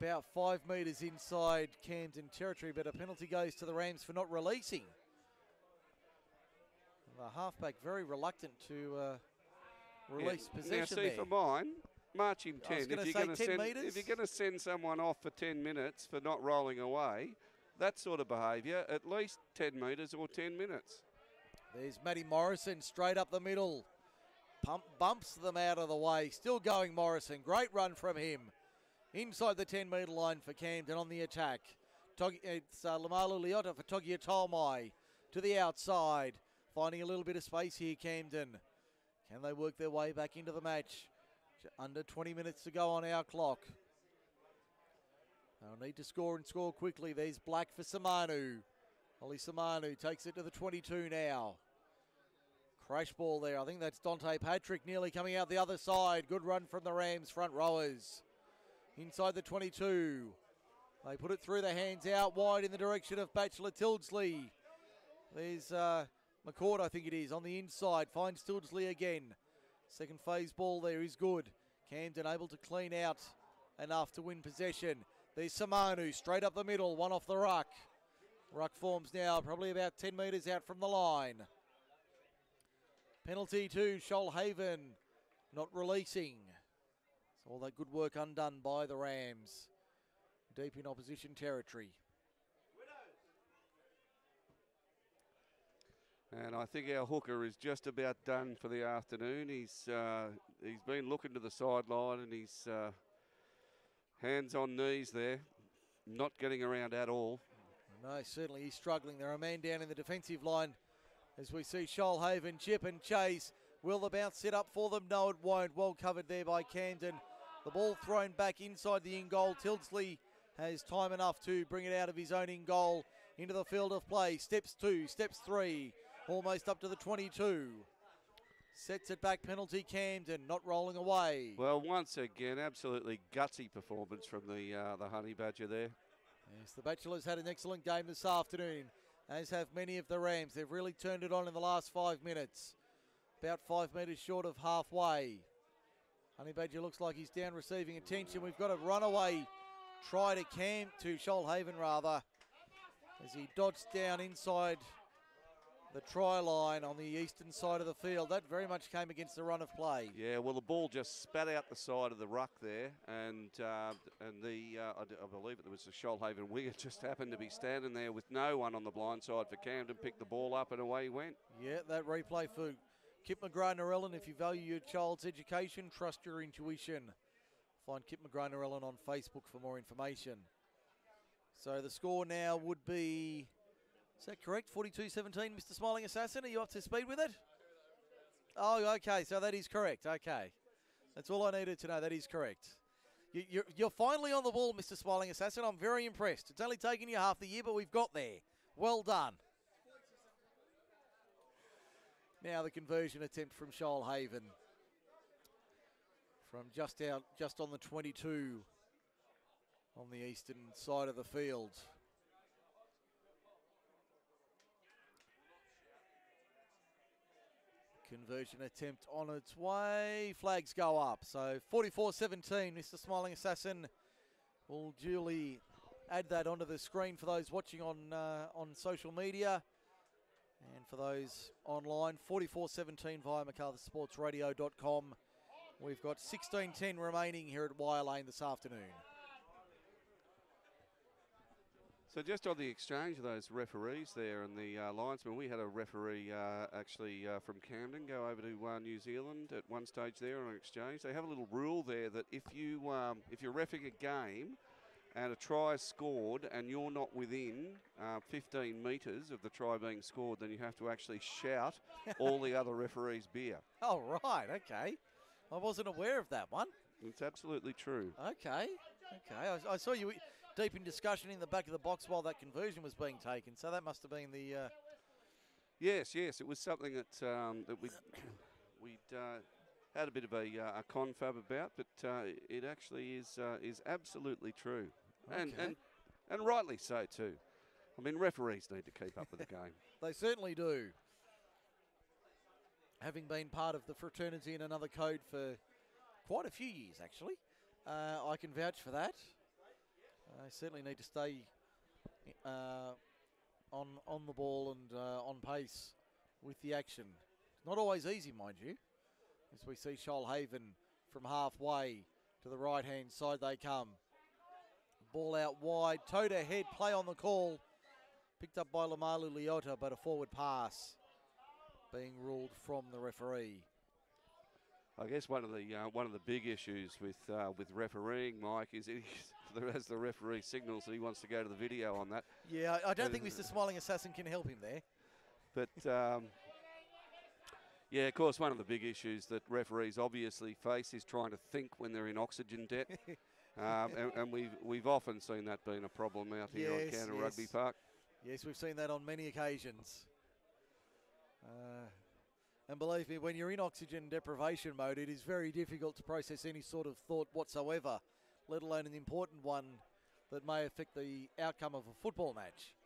About 5 metres inside Camden territory, but a penalty goes to the Rams for not releasing. The halfback very reluctant to release possession. Now, see, there. for mine, march him 10. I was going to say 10 metres. If you're going to send someone off for 10 minutes for not rolling away, that sort of behaviour, at least 10 metres or 10 minutes. There's Matty Morrison straight up the middle. Bumps them out of the way. Still going Morrison. Great run from him. Inside the 10-metre line for Camden on the attack. It's Lamalu Liotta for Togia Tolmai to the outside. Finding a little bit of space here, Camden. Can they work their way back into the match? Under 20 minutes to go on our clock. They'll need to score and score quickly. There's Black for Samanu. Ollie Samanu takes it to the 22 now. Crash ball there. I think that's Dante Patrick nearly coming out the other side. Good run from the Rams front rowers. Inside the 22. They put it through the hands out wide in the direction of Bachelor Tilsley. There's McCord, I think it is, on the inside. Finds Tilsley again. Second phase ball there is good. Camden able to clean out enough to win possession. There's Samanu straight up the middle, one off the ruck. Ruck forms now, probably about 10 metres out from the line. Penalty to Shoalhaven, not releasing. So all that good work undone by the Rams. Deep in opposition territory. And I think our hooker is just about done for the afternoon. He's been looking to the sideline and he's hands on knees there, not getting around at all. No, certainly he's struggling. They're a man down in the defensive line as we see Shoalhaven chip and chase. Will the bounce set up for them? No, it won't. Well covered there by Camden. The ball thrown back inside the in-goal. Tilsley has time enough to bring it out of his own in-goal into the field of play. Steps 2, steps 3, almost up to the 22. Sets it back, penalty Camden, not rolling away. Well, once again, absolutely gutsy performance from the Honey Badger there. Yes, the Bachelors had an excellent game this afternoon. as have many of the Rams. They've really turned it on in the last 5 minutes. About 5 metres short of halfway. Honey Badger looks like he's down receiving attention. We've got a runaway try to Shoalhaven rather, as he dodged down inside the try line on the eastern side of the field. That very much came against the run of play. Yeah, well, the ball just spat out the side of the ruck there, and I believe it was the Shoalhaven winger just happened to be standing there with no one on the blind side for Camden, picked the ball up and away he went. Yeah, that replay for Kip McGrath-Narellan. If you value your child's education, trust your intuition. Find Kip McGrath-Narellan on Facebook for more information. So the score now would be, is that correct? 42-17, Mr. Smiling Assassin. Are you up to speed with it? Oh, okay, so that is correct. Okay. That's all I needed to know. That is correct. You're finally on the ball, Mr. Smiling Assassin. I'm very impressed. It's only taken you half the year, but we've got there. Well done. Now the conversion attempt from Shoalhaven. From just on the 22 on the eastern side of the field. Conversion attempt on its way. Flags go up. So 44-17, Mr. Smiling Assassin will duly add that onto the screen for those watching on social media. And for those online, 44-17 via MacArthurSportsRadio.com. We've got 16-10 remaining here at Wire Lane this afternoon. So just on the exchange of those referees there and the linesmen, we had a referee from Camden go over to New Zealand at one stage there on an exchange. They have a little rule there that if you're reffing a game and a try is scored and you're not within 15 metres of the try being scored, then you have to actually shout all the other referees' beer. Oh, right, okay. I wasn't aware of that one. It's absolutely true. Okay. I saw you deep in discussion in the back of the box while that conversion was being taken, so that must have been the... Yes, it was something that we'd had a bit of a confab about, but it actually is absolutely true. Okay. And rightly so too. I mean, referees need to keep up with the game. They certainly do. Having been part of the fraternity in another code for quite a few years, actually, I can vouch for that. I certainly need to stay on the ball and on pace with the action. It's not always easy, mind you, as we see Shoalhaven from halfway to the right-hand side they come. Ball out wide, toe to head, play on the call. Picked up by Lamalu Leota, but a forward pass being ruled from the referee. I guess one of the big issues with refereeing, Mike, is as the referee signals that he wants to go to the video on that. Yeah, I don't think Mr. Smiling Assassin can help him there. But yeah, of course, one of the big issues that referees obviously face is trying to think when they're in oxygen debt. And we've often seen that being a problem out here on Camden Rugby Park. Yes, we've seen that on many occasions. And believe me, when you're in oxygen deprivation mode, it is very difficult to process any sort of thought whatsoever, let alone an important one that may affect the outcome of a football match.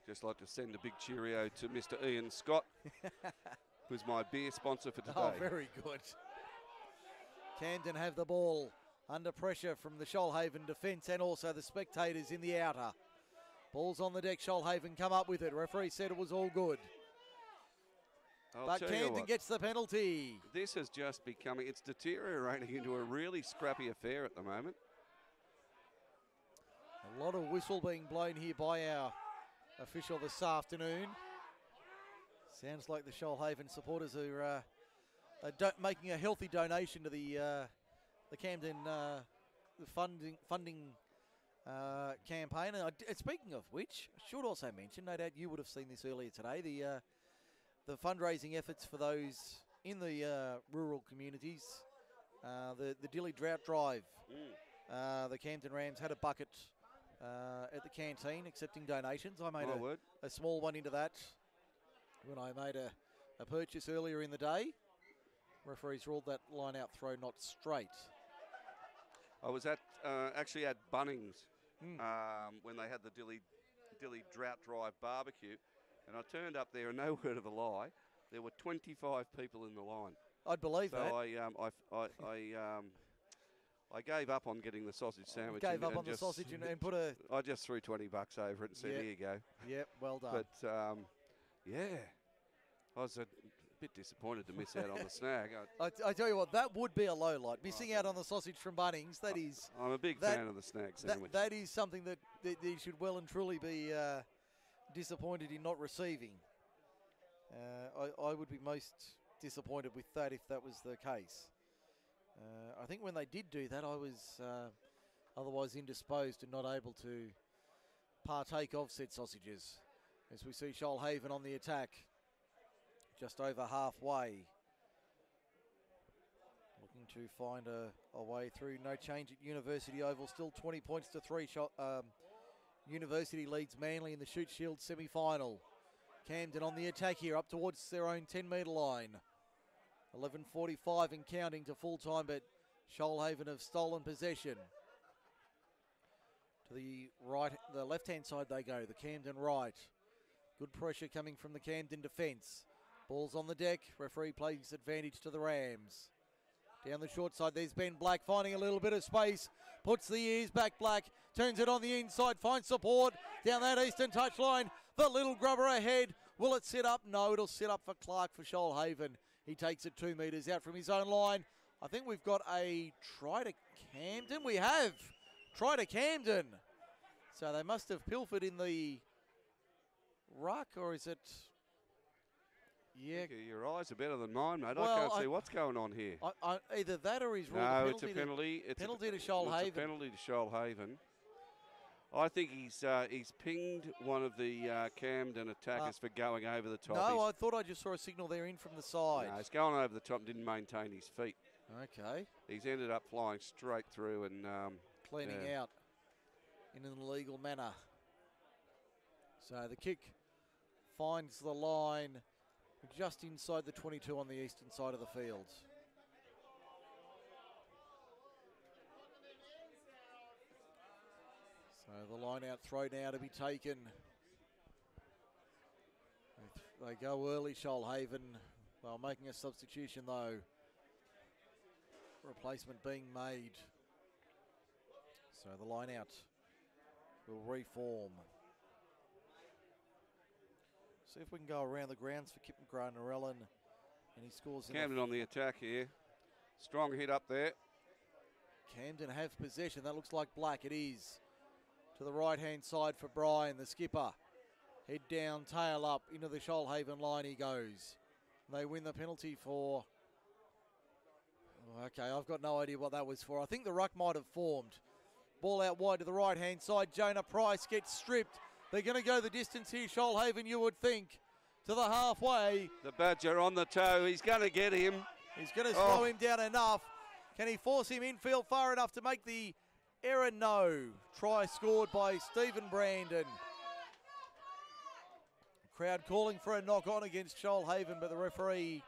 Just like to send a big cheerio to Mr. Ian Scott, who's my beer sponsor for today. Oh, very good. Camden have the ball under pressure from the Shoalhaven defence and also the spectators in the outer. Ball's on the deck, Shoalhaven come up with it. Referee said it was all good. But Camden gets the penalty. This is just it's deteriorating into a really scrappy affair at the moment. A lot of whistle being blown here by our official this afternoon. Sounds like the Shoalhaven supporters are making a healthy donation to the Camden funding campaign. And speaking of which, I should also mention, no doubt you would have seen this earlier today, the fundraising efforts for those in the rural communities, the Dilly Drought Drive. The Camden Rams had a bucket at the canteen accepting donations. I made a small one into that when I made a purchase earlier in the day. Referees ruled that line out throw not straight. I was actually at Bunnings when they had the Dilly Drought Drive barbecue. And I turned up there, and no word of a lie, there were 25 people in the line. I'd believe so that. I gave up on getting the sausage sandwich. Gave up on the sausage and put a... I just threw $20 over it and said, here you go. Yep, well done. But, yeah, I was a bit disappointed to miss out on the snag. I tell you what, that would be a low light. Missing out on the sausage from Bunnings, that is... I'm a big fan of the snag sandwich. That is something that he should well and truly be disappointed in not receiving. I would be most disappointed with that if that was the case. I think when they did do that, I was otherwise indisposed and not able to partake of said sausages. As we see Shoalhaven on the attack, just over halfway. Looking to find a way through. No change at University Oval. Still 20 points to 3. University leads Manly in the Shoot Shield semi-final. Camden on the attack here, up towards their own 10-metre line. 11:45 and counting to full time, but Shoalhaven have stolen possession. To the right, the left-hand side they go, the Camden right. Good pressure coming from the Camden defence. Ball's on the deck. Referee plays advantage to the Rams. Down the short side, there's Ben Black finding a little bit of space. Puts the ears back, Black. Turns it on the inside, finds support. Down that eastern touchline, the little grubber ahead. Will it sit up? No, it'll sit up for Clark for Shoalhaven. He takes it 2 metres out from his own line. I think we've got a try to Camden. We have. Try to Camden. So they must have pilfered in the ruck, or is it... Yeah. Your eyes are better than mine, mate. Well, I can't see what's going on here. Either that or he's ruled no, a it's a penalty. Penalty to Shoalhaven. It's a penalty to Shoalhaven. I think he's pinged one of the Camden attackers for going over the top. No, I thought I just saw a signal there in from the side. No, he's going over the top and didn't maintain his feet. Okay. He's ended up flying straight through and... cleaning out in an illegal manner. So the kick finds the line just inside the 22 on the eastern side of the field. So the line out throw now to be taken. They go early, Shoalhaven. They're making a substitution though. Replacement being made. So the line out will reform. See if we can go around the grounds for Kip McGrath-Narellan. And he scores. Camden on the attack here. Strong hit up there. Camden have possession. That looks like Black. It is. To the right-hand side for Brian, the skipper. Head down, tail up, into the Shoalhaven line he goes. They win the penalty for... Okay, I've got no idea what that was for. I think the ruck might have formed. Ball out wide to the right-hand side. Jonah Price gets stripped. They're going to go the distance here, Shoalhaven, you would think, to the halfway. The Badger on the toe. He's going to get him. He's going to slow him down enough. Can he force him infield far enough to make the error? No. Try scored by Stephen Brandon. Crowd calling for a knock-on against Shoalhaven, but the referee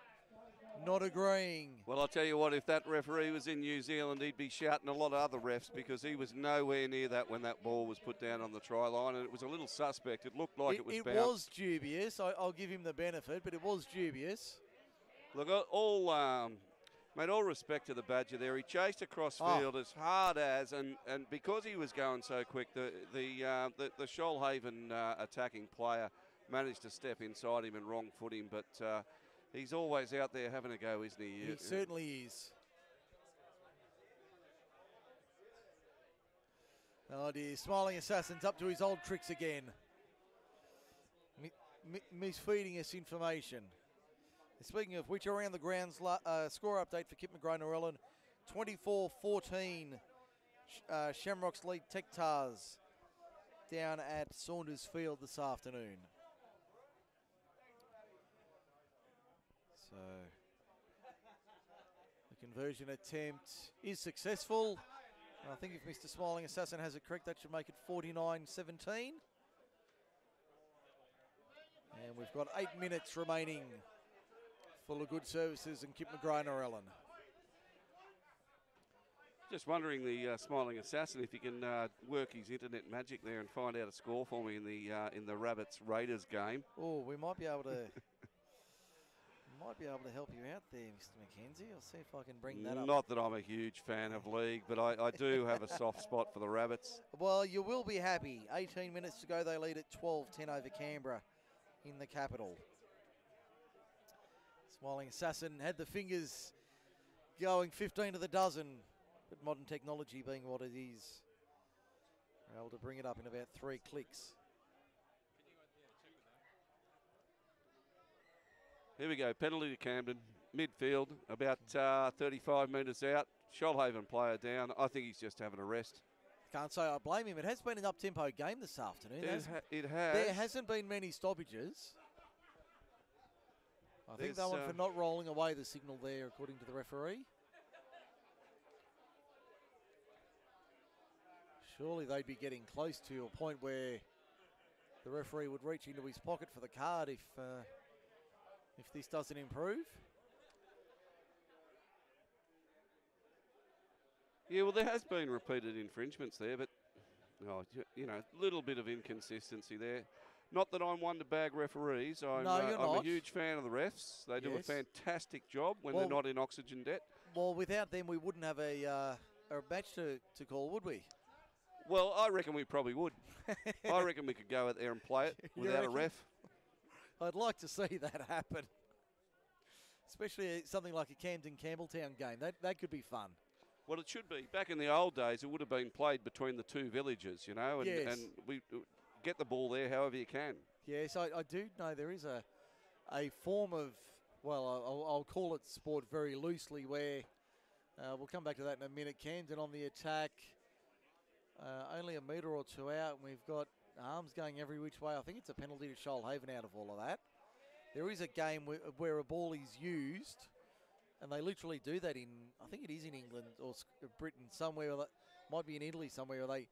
not agreeing. Well, I'll tell you what, if that referee was in New Zealand, he'd be shouting a lot of other refs because he was nowhere near that when that ball was put down on the try line, and it was a little suspect. It looked like it was bounced. It was dubious. I'll give him the benefit, but it was dubious. Look, all respect to the Badger there. He chased across field as hard as, and because he was going so quick, the Shoalhaven attacking player managed to step inside him and wrong foot him, but he's always out there having a go, isn't he? He certainly is. Oh dear, Smiling Assassin's up to his old tricks again. Misfeeding us information. Speaking of which, around the grounds, score update for Kip McGrath-Narellan. 24-14, Shamrocks lead Tech Tars down at Saunders Field this afternoon. So, the conversion attempt is successful. And I think if Mr. Smiling Assassin has it correct, that should make it 49-17. And we've got 8 minutes remaining for the good services and Kip McGrath-Narellan. Just wondering, the smiling assassin, if he can work his internet magic there and find out a score for me in the Rabbits Raiders game. Oh, we might be able to. Might be able to help you out there, Mr. McKenzie. I'll see if I can bring that up. Not that I'm a huge fan of league, but I do have a soft spot for the Rabbits. Well, you will be happy. 18 minutes to go. They lead at 12-10 over Canberra in the capital. Smiling Assassin had the fingers going 15 to the dozen, but modern technology being what it is, we're able to bring it up in about 3 clicks. Here we go, penalty to Camden, midfield, about 35 metres out. Shoalhaven player down. I think he's just having a rest. Can't say I blame him. It has been an up-tempo game this afternoon. It has. There hasn't been many stoppages. I think that one for not rolling away the signal there, according to the referee. Surely they'd be getting close to a point where the referee would reach into his pocket for the card if this doesn't improve. Yeah, well, there has been repeated infringements there, but, you know, a little bit of inconsistency there. Not that I'm one to bag referees. I'm a huge fan of the refs. They do a fantastic job when they're not in oxygen debt. Well, without them, we wouldn't have a match to call, would we? Well, I reckon we probably would. I reckon we could go out there and play it without a ref. I'd like to see that happen. Especially something like a Camden-Campbelltown game. That could be fun. Well, it should be. Back in the old days, it would have been played between the two villages, you know, and we get the ball there however you can. Yes, I do know there is a form of, well, I'll call it sport very loosely, where we'll come back to that in a minute. Camden on the attack, only a metre or two out, and we've got arms going every which way. I think it's a penalty to Shoalhaven out of all of that. There is a game where a ball is used, and they literally do that in, I think it is in England or Britain somewhere, or might be in Italy somewhere, where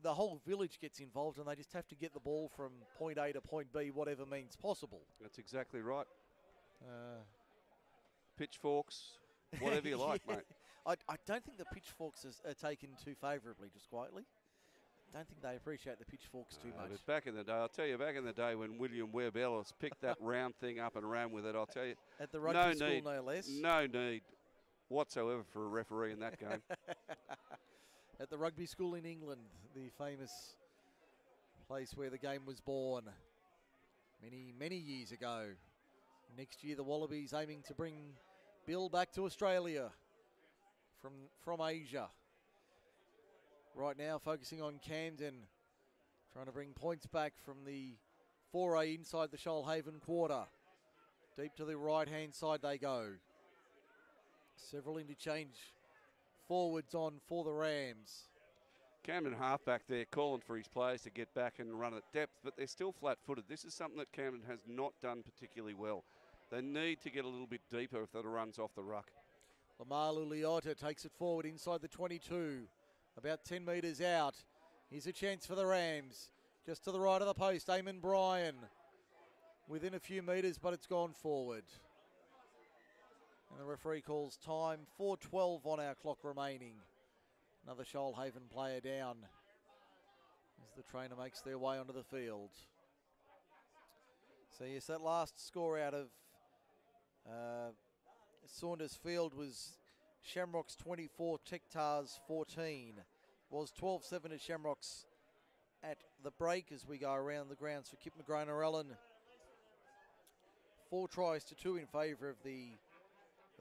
the whole village gets involved and they just have to get the ball from point A to point B, whatever means possible. That's exactly right. Pitchforks, whatever you like, mate. I don't think the pitchforks are taken too favourably, just quietly. I don't think they appreciate the pitchforks too much. But back in the day, I'll tell you, back in the day when William Webb Ellis picked that round thing up and ran with it, I'll tell you. At the rugby school, no less. No need whatsoever for a referee in that game. At the rugby school in England, the famous place where the game was born many, many years ago. Next year, the Wallabies aiming to bring Bill back to Australia from Asia. Right now, focusing on Camden, trying to bring points back from the foray inside the Shoalhaven quarter. Deep to the right-hand side they go. Several interchange forwards on for the Rams. Camden halfback there calling for his players to get back and run at depth, but they're still flat-footed. This is something that Camden has not done particularly well. They need to get a little bit deeper if that runs off the ruck. Lamalu Liotta takes it forward inside the 22. About 10 metres out. Here's a chance for the Rams. Just to the right of the post, Eamon Bryan. Within a few metres, but it's gone forward. And the referee calls time, 4:12 on our clock remaining. Another Shoalhaven player down as the trainer makes their way onto the field. So yes, that last score out of Saunders Field was Shamrocks 24, Tech-Tars 14. It was 12-7 to Shamrocks at the break as we go around the grounds for Kip McGraner-Allen. 4 tries to 2 in favour of the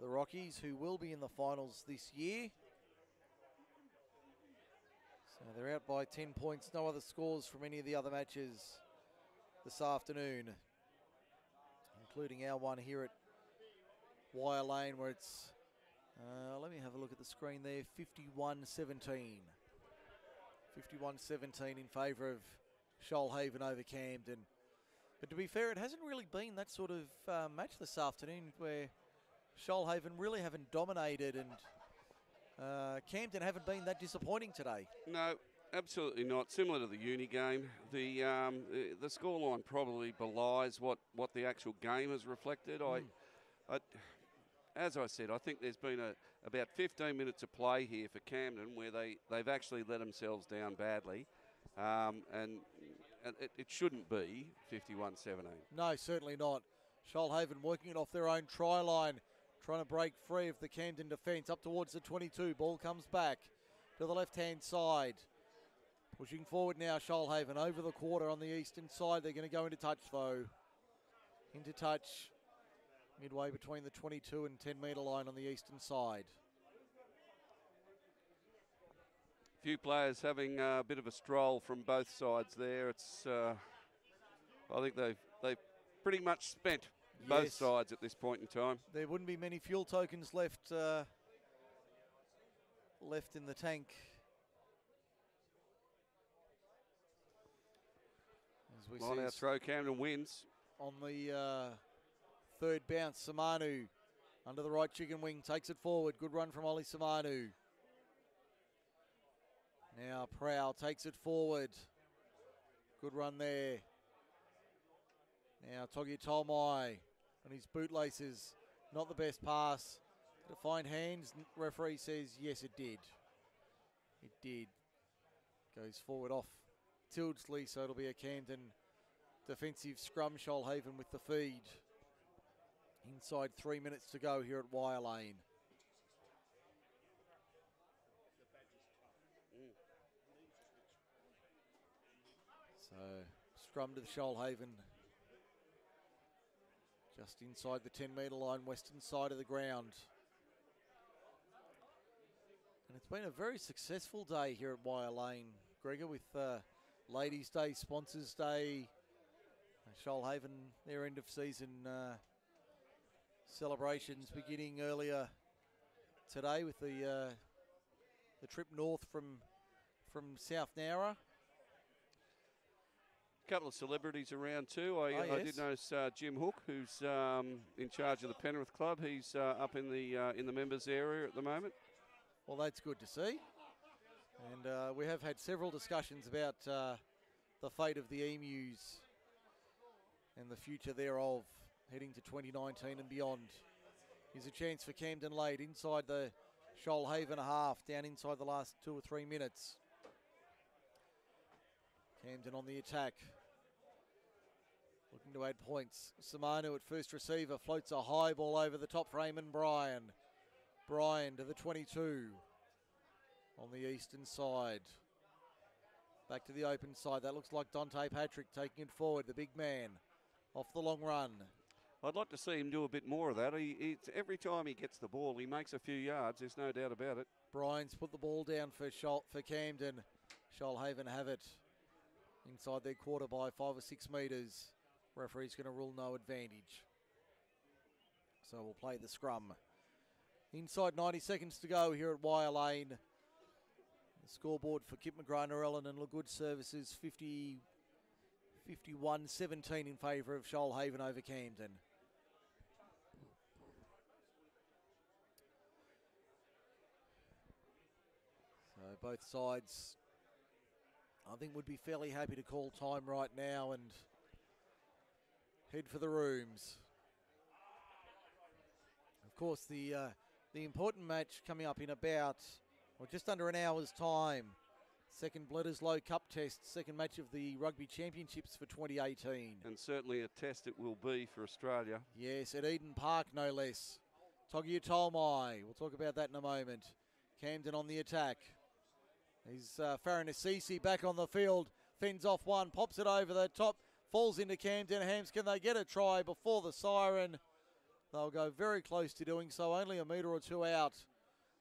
Rockies, who will be in the finals this year. So they're out by 10 points. No other scores from any of the other matches this afternoon, including our one here at Wire Lane, where it's, let me have a look at the screen there, 51-17. 51-17 in favour of Shoalhaven over Camden. But to be fair, it hasn't really been that sort of match this afternoon where Shoalhaven really haven't dominated and Camden haven't been that disappointing today. No, absolutely not. Similar to the uni game, the scoreline probably belies what the actual game has reflected. as I said, I think there's been about 15 minutes of play here for Camden where they've actually let themselves down badly. And it shouldn't be 51-17. No, certainly not. Shoalhaven working it off their own try line, trying to break free of the Camden defence up towards the 22. Ball comes back to the left-hand side. Pushing forward now, Shoalhaven over the quarter on the eastern side. They're going to go into touch, though. Into touch midway between the 22 and 10-metre line on the eastern side. Few players having a bit of a stroll from both sides there. It's I think they've pretty much spent both sides at this point in time. There wouldn't be many fuel tokens left left in the tank. As we Line out throw, Camden wins. On the third bounce, Samanu under the right chicken wing takes it forward. Good run from Ollie Samanu. Now Prowl takes it forward. Good run there. Now Togi Tolmai on his bootlaces. Not the best pass. Did it find hands? Referee says yes, it did. It did. Goes forward off Tildesley, so it'll be a Camden defensive scrum. Shoalhaven with the feed. Inside 3 minutes to go here at Wire Lane. So, scrum to the Shoalhaven. Just inside the 10-metre line, western side of the ground. And it's been a very successful day here at Wire Lane, Gregor, with Ladies' Day, Sponsors' Day, Shoalhaven, their end of season celebrations beginning earlier today with the trip north from South Nowra. A couple of celebrities around too. I did notice Jim Hook, who's in charge of the Penrith Club. He's up in the members area at the moment. Well, that's good to see. And we have had several discussions about the fate of the Emus and the future thereof heading to 2019 and beyond. Here's a chance for Camden Lade inside the Shoalhaven half, down inside the last 2 or 3 minutes. Camden on the attack. Looking to add points. Samanu at first receiver, floats a high ball over the top for Eamon Bryan. Bryan to the 22 on the eastern side. Back to the open side. That looks like Dante Patrick taking it forward, the big man, off the long run. I'd like to see him do a bit more of that. Every time he gets the ball, he makes a few yards. There's no doubt about it. Bryan's put the ball down for Camden. Shoalhaven have it inside their quarter by 5 or 6 metres. Referee's going to rule no advantage. So we'll play the scrum. Inside 90 seconds to go here at Wire Lane. The scoreboard for Kip McGrath-Narellan and LaGood Services, 51-17 in favour of Shoalhaven over Camden. So both sides, I think, would be fairly happy to call time right now and head for the rooms. Of course, the important match coming up in about, well, just under an hour's time. Second Bledisloe Cup test, second match of the Rugby Championships for 2018. And certainly a test it will be for Australia. Yes, at Eden Park, no less. Togia Tolmai, we'll talk about that in a moment. Camden on the attack. He's Farron Assisi back on the field, fends off one, pops it over the top, falls into Camden Hams. Can they get a try before the siren? They'll go very close to doing so, only a metre or two out.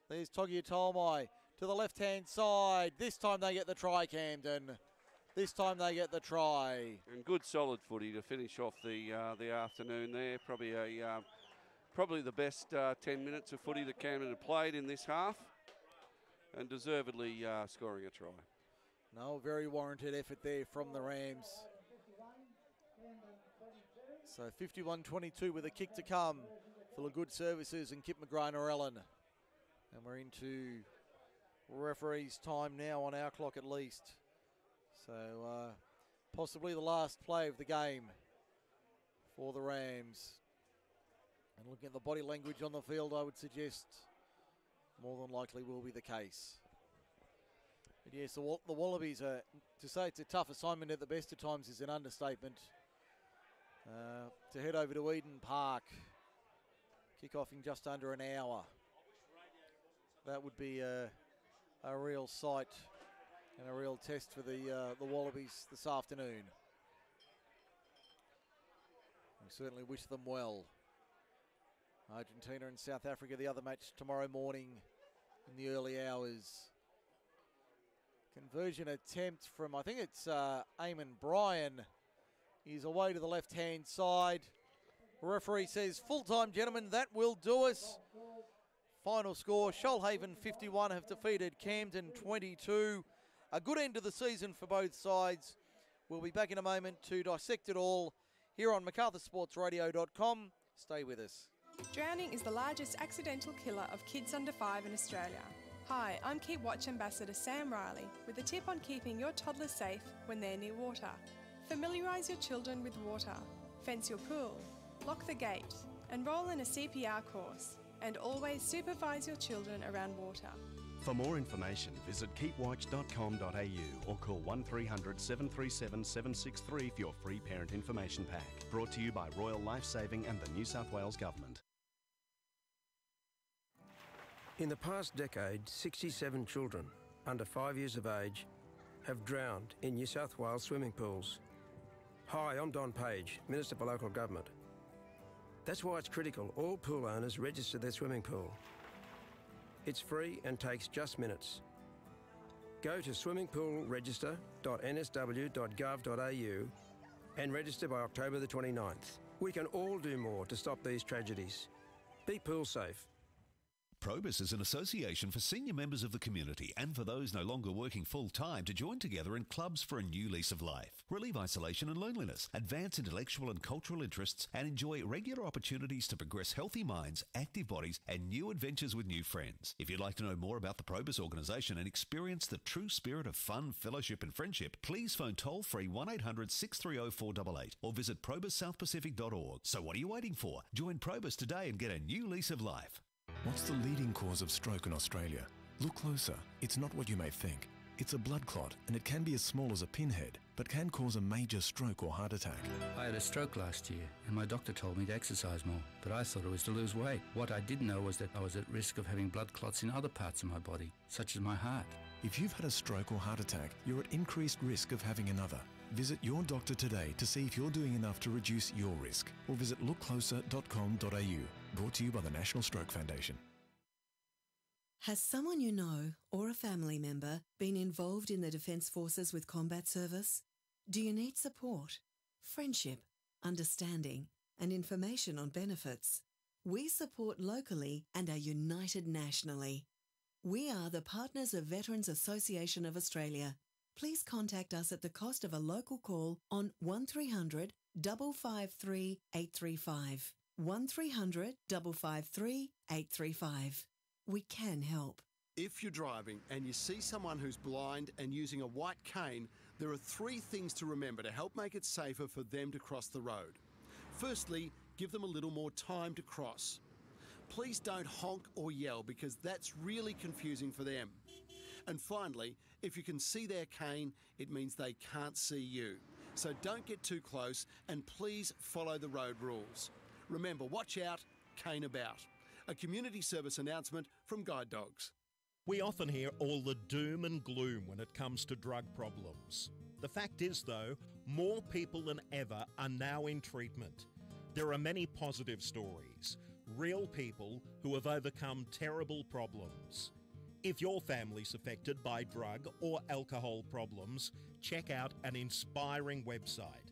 There's Togia Tolmai to the left-hand side. This time they get the try, Camden. This time they get the try. And good solid footy to finish off the afternoon there. Probably the best 10 minutes of footy that Camden have played in this half. And deservedly scoring a try. No, very warranted effort there from the Rams. So 51-22 with a kick to come for LaGood Services and Kip McGrath-Narellan. And we're into referee's time now on our clock at least. So possibly the last play of the game for the Rams. And looking at the body language on the field, I would suggest more than likely will be the case. But yes, the Wallabies are, to say it's a tough assignment at the best of times is an understatement. To head over to Eden Park, kick-off in just under an hour. That would be a real sight and a real test for the Wallabies this afternoon. We certainly wish them well. Argentina and South Africa, the other match tomorrow morning in the early hours. Conversion attempt from, I think it's Eamon Bryan. He's away to the left-hand side. Referee says, full-time, gentlemen, that will do us. Final score, Shoalhaven 51 have defeated Camden 22. A good end to the season for both sides. We'll be back in a moment to dissect it all here on MacArthurSportsRadio.com. Stay with us. Drowning is the largest accidental killer of kids under 5 in Australia. Hi, I'm Keep Watch Ambassador Sam Riley with a tip on keeping your toddlers safe when they're near water. Familiarise your children with water, fence your pool, lock the gate, enrol in a CPR course, and always supervise your children around water. For more information, visit keepwatch.com.au or call 1300 737 763 for your free parent information pack. Brought to you by Royal Lifesaving and the New South Wales Government. In the past decade, 67 children under 5 years of age have drowned in New South Wales swimming pools. Hi, I'm Don Page, Minister for Local Government. That's why it's critical all pool owners register their swimming pool. It's free and takes just minutes. Go to swimmingpoolregister.nsw.gov.au and register by October the 29th. We can all do more to stop these tragedies. Be pool safe. Probus is an association for senior members of the community and for those no longer working full-time to join together in clubs for a new lease of life. Relieve isolation and loneliness, advance intellectual and cultural interests, and enjoy regular opportunities to progress healthy minds, active bodies, and new adventures with new friends. If you'd like to know more about the Probus organisation and experience the true spirit of fun, fellowship and friendship, please phone toll-free 1800 630 488 or visit probussouthpacific.org. So what are you waiting for? Join Probus today and get a new lease of life. What's the leading cause of stroke in Australia? Look closer. It's not what you may think. It's a blood clot, and it can be as small as a pinhead, but can cause a major stroke or heart attack. I had a stroke last year, and my doctor told me to exercise more, but I thought it was to lose weight. What I didn't know was that I was at risk of having blood clots in other parts of my body, such as my heart. If you've had a stroke or heart attack, you're at increased risk of having another. Visit your doctor today to see if you're doing enough to reduce your risk, or visit lookcloser.com.au. Brought to you by the National Stroke Foundation. Has someone you know or a family member been involved in the Defence Forces with combat service? Do you need support, friendship, understanding, and information on benefits? We support locally and are united nationally. We are the partners of Veterans Association of Australia. Please contact us at the cost of a local call on 1300 553 835. 1300 553 835. We can help. If you're driving and you see someone who's blind and using a white cane, there are 3 things to remember to help make it safer for them to cross the road. Firstly, give them a little more time to cross. Please don't honk or yell because that's really confusing for them. And finally, if you can see their cane, it means they can't see you. So don't get too close and please follow the road rules. Remember, watch out, cane about. A community service announcement from Guide Dogs. We often hear all the doom and gloom when it comes to drug problems. The fact is, though, more people than ever are now in treatment. There are many positive stories, real people who have overcome terrible problems. If your family's affected by drug or alcohol problems, check out an inspiring website,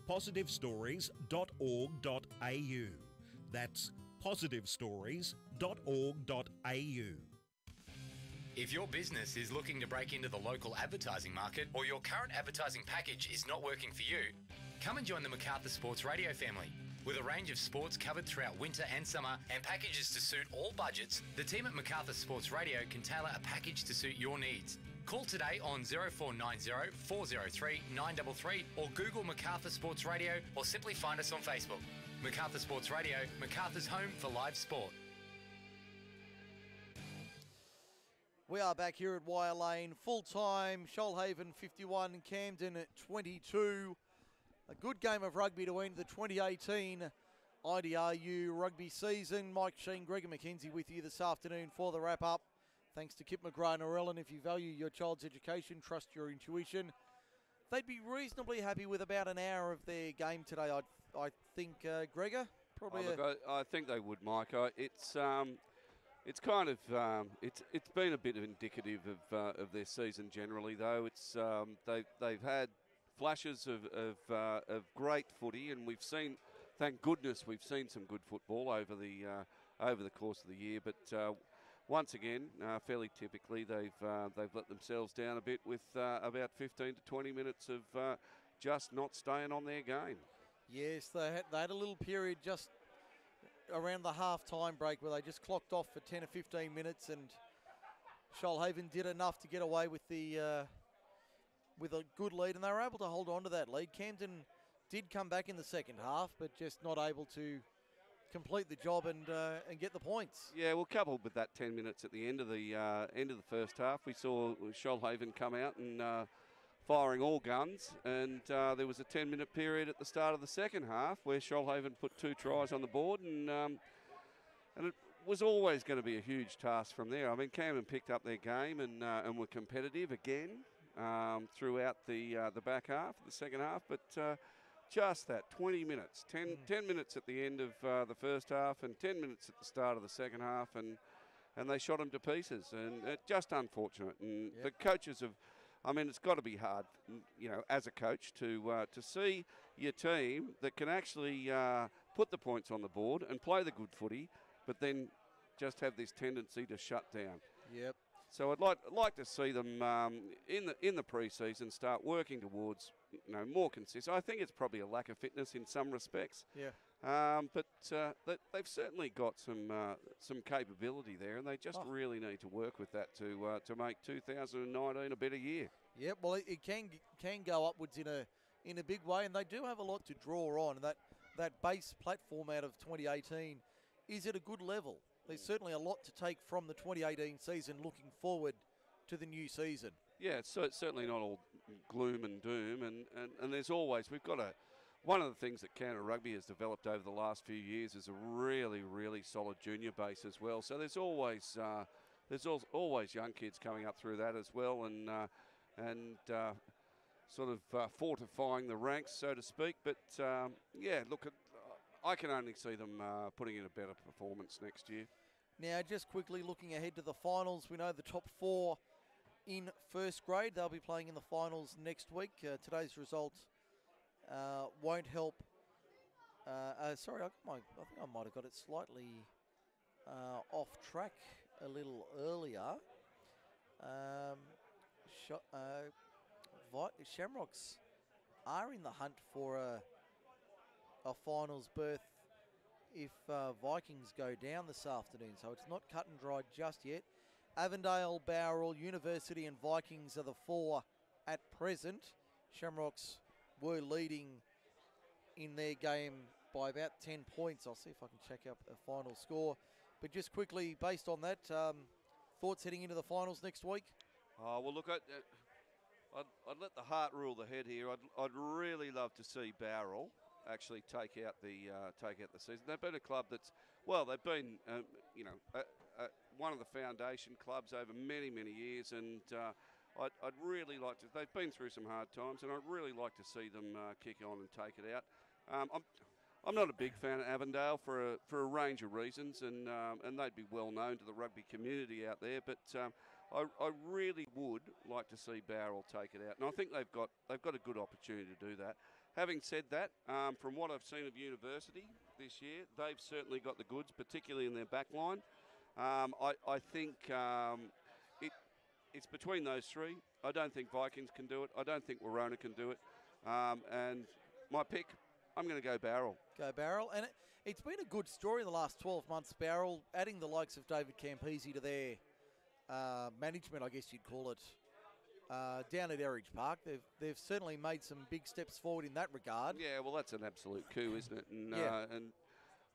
positivestories.org.au. That's positivestories.org.au. If your business is looking to break into the local advertising market or your current advertising package is not working for you, come and join the MacArthur Sports Radio family. With a range of sports covered throughout winter and summer and packages to suit all budgets, the team at MacArthur Sports Radio can tailor a package to suit your needs. Call today on 0490 403 933 or Google MacArthur Sports Radio or simply find us on Facebook. Macarthur Sports Radio, Macarthur's home for live sport. We are back here at Wire Lane, full-time, Shoalhaven 51, Camden at 22. A good game of rugby to end the 2018 IDRU rugby season. Mike Sheen, Gregor McKenzie with you this afternoon for the wrap-up. Thanks to Kip McGrath and Orellin. If you value your child's education, trust your intuition. They'd be reasonably happy with about an hour of their game today, I think, Gregor. Probably. I think they would, Mike. It's kind of it's been a bit indicative of their season generally, though. It's they've had flashes of great footy, and we've seen, thank goodness, we've seen some good football over the course of the year. But once again, fairly typically, they've let themselves down a bit with about 15 to 20 minutes of just not staying on their game. Yes, they had a little period just around the half-time break where they just clocked off for 10 or 15 minutes, and Shoalhaven did enough to get away with a good lead, and they were able to hold on to that lead. Camden did come back in the second half, but just not able to complete the job and get the points. Yeah, well, coupled with that 10 minutes at the end of the first half, we saw Shoalhaven come out and firing all guns, and there was a 10-minute period at the start of the second half where Shoalhaven put 2 tries on the board, and it was always going to be a huge task from there. I mean, Camden picked up their game and were competitive again throughout the back half, the second half, but just that 20 minutes, 10 minutes at the end of the first half and 10 minutes at the start of the second half, and they shot them to pieces, and just unfortunate. And the coaches have, I mean, it's got to be hard, you know, as a coach to see your team that can actually put the points on the board and play the good footy, but then just have this tendency to shut down. Yep. So I'd like to see them in the pre-season start working towards, you know, more consistent. I think it's probably a lack of fitness in some respects. Yeah. But they've certainly got some capability there, and they just really need to work with that to make 2019 a better year. Yeah, well, it can go upwards in a big way, and they do have a lot to draw on. That base platform out of 2018 is at a good level. There's certainly a lot to take from the 2018 season looking forward to the new season. Yeah, so it's certainly not all gloom and doom, and there's always, one of the things that Canada Rugby has developed over the last few years is a really, really solid junior base as well. So there's always young kids coming up through that as well, and sort of fortifying the ranks, so to speak. But yeah, look, I can only see them putting in a better performance next year. Now, just quickly looking ahead to the finals, we know the top 4 in first grade, they'll be playing in the finals next week. Today's result won't help. Sorry, I think I might have got it slightly off track a little earlier. Shamrocks are in the hunt for a finals berth if Vikings go down this afternoon, so it's not cut and dried just yet. Avondale, Bowral, University and Vikings are the 4 at present. Shamrocks were leading in their game by about 10 points. I'll see if I can check out a final score. But just quickly, based on that, thoughts heading into the finals next week? Oh, well, look, I'd let the heart rule the head here. I'd really love to see Bowral actually take out the season. They've been a club that's, well, they've been one of the foundation clubs over many, many years, and I'd really like to. They've been through some hard times, and I'd really like to see them kick on and take it out. I'm not a big fan of Avondale for a range of reasons, and they'd be well known to the rugby community out there. But I really would like to see Bowral take it out, and I think they've got a good opportunity to do that. Having said that, from what I've seen of University this year, they've certainly got the goods, particularly in their back line. I think it's between those 3. I don't think Vikings can do it. I don't think Warona can do it. And my pick, I'm going to go Bowral. Go Bowral. And it's been a good story in the last 12 months, Bowral, adding the likes of David Campese to their management, I guess you'd call it, down at Erridge Park. They've certainly made some big steps forward in that regard. Yeah, well, that's an absolute coup, isn't it? And, Yeah. and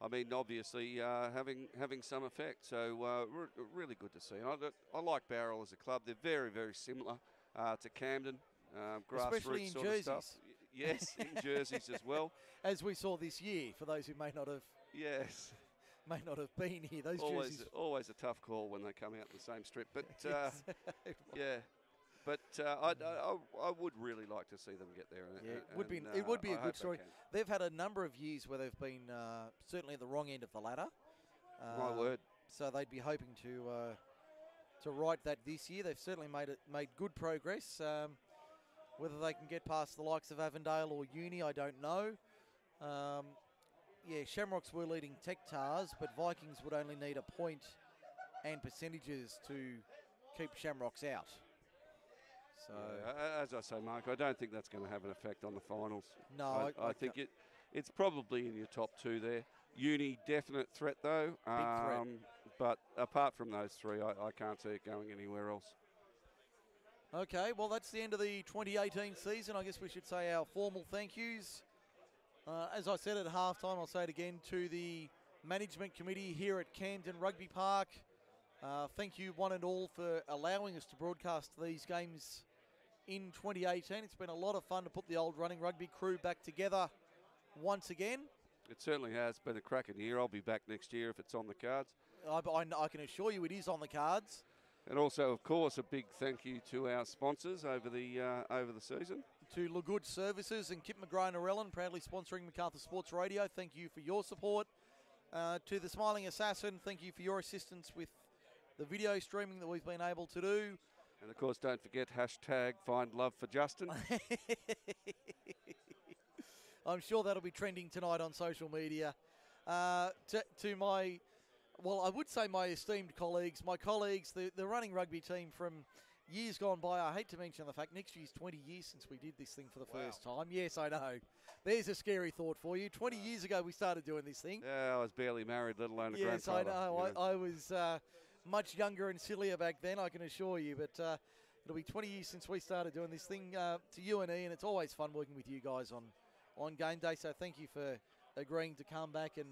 I mean, obviously having some effect. So really good to see. I like Barrel as a club. They're very, very similar to Camden. Especially Grassroots in sort jerseys. of stuff. Yes, in jerseys as well. As we saw this year, for those who may not have been here, those jerseys. Always a tough call when they come out in the same strip. But Yes. yeah, but I would really like to see them get there. Yeah, it would be a good story. They've had a number of years where they've been certainly at the wrong end of the ladder. My word. So they'd be hoping to right that this year. They've certainly made good progress. Whether they can get past the likes of Avondale or Uni, I don't know. Yeah, Shamrocks were leading Tech Tars, but Vikings would only need a point and percentages to keep Shamrocks out. So, yeah, as I say, Mark, I don't think that's going to have an effect on the finals. No, I think it's probably in your top two there. Uni, definite threat though. Big threat. But apart from those three, I can't see it going anywhere else. Okay, well, that's the end of the 2018 season. I guess we should say our formal thank yous. As I said at halftime, I'll say it again, to the management committee here at Camden Rugby Park. Thank you one and all for allowing us to broadcast these games in 2018. It's been a lot of fun to put the old running rugby crew back together once again. It certainly has been a cracking year. I'll be back next year if it's on the cards. I can assure you it is on the cards. And also, of course, a big thank you to our sponsors over the season. To LeGood Services and Kip McGrath and Narellan, proudly sponsoring Macarthur Sports Radio. Thank you for your support. To the Smiling Assassin, thank you for your assistance with the video streaming that we've been able to do. And, of course, don't forget hashtag Find Love for Justin. I'm sure that'll be trending tonight on social media. To my... Well, I would say my esteemed colleagues, the running rugby team from years gone by. I hate to mention the fact next year's 20 years since we did this thing for the first time. Yes, I know. There's a scary thought for you. 20 years ago we started doing this thing. Yeah, I was barely married, let alone a yes, grandfather. Yes, I know. You know. I was much younger and sillier back then, I can assure you. But it'll be 20 years since we started doing this thing to you and Ian. It's always fun working with you guys on game day. So thank you for agreeing to come back and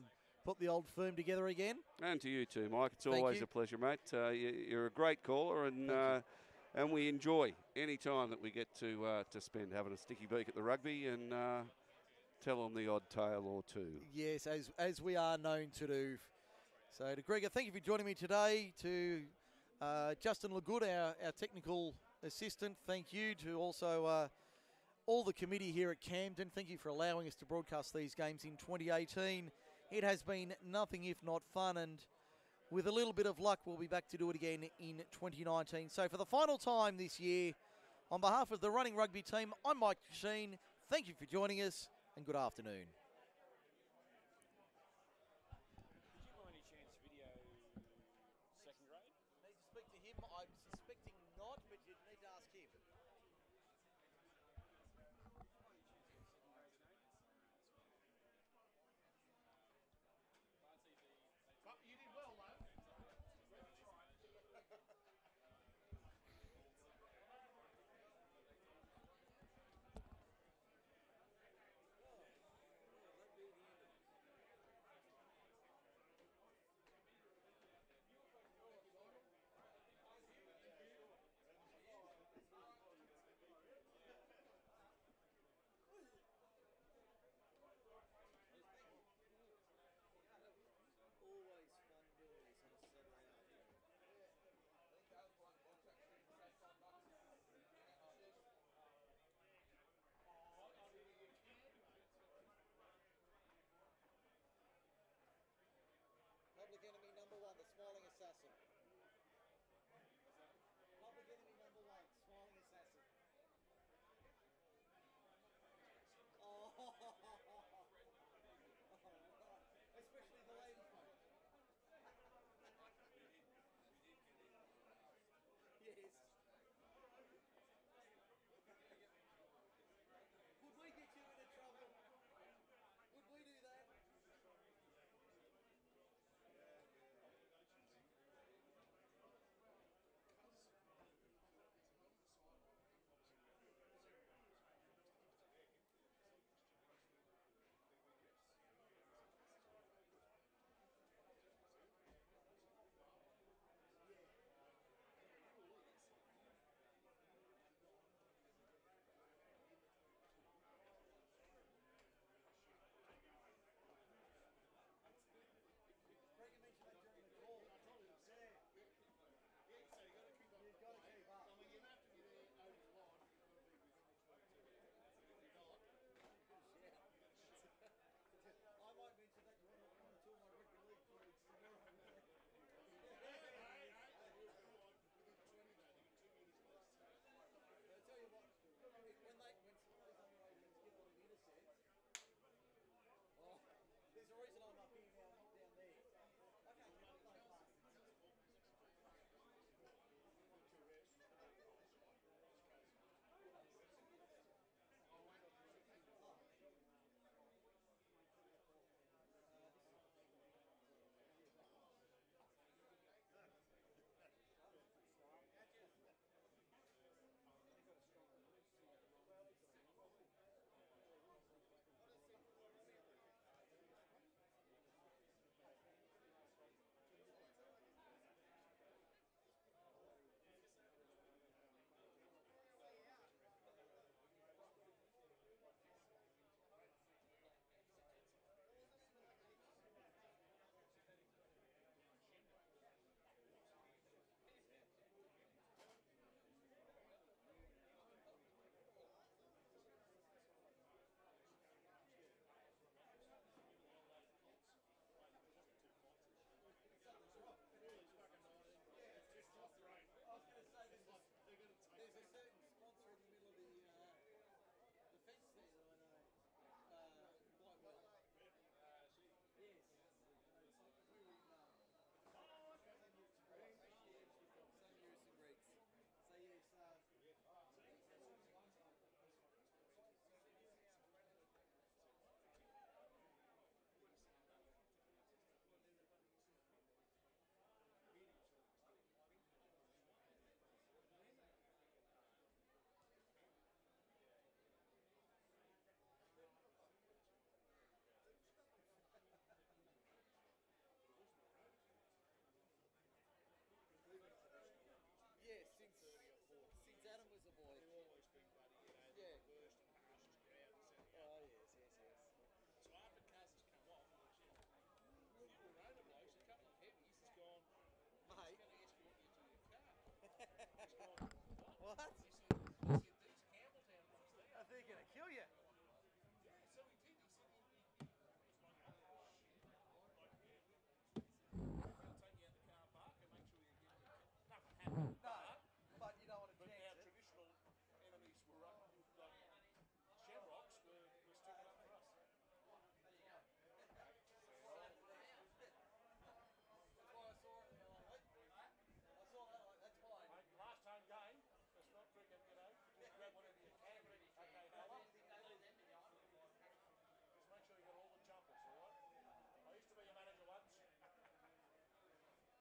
put the old firm together again. And to you too, Mike. It's always a pleasure, mate. You're a great caller, and we enjoy any time that we get to spend having a sticky beak at the rugby and tell them the odd tale or two. Yes, as we are known to do. So to Gregor, thank you for joining me today. To Justin LeGood, our technical assistant, thank you. To also all the committee here at Camden, thank you for allowing us to broadcast these games in 2018. It has been nothing if not fun, and with a little bit of luck, we'll be back to do it again in 2019. So for the final time this year, on behalf of the running rugby team, I'm Mike Sheen. Thank you for joining us, and good afternoon. Did you by any chance video second grade? Need to speak to him. I'm suspecting not, but you need to ask him.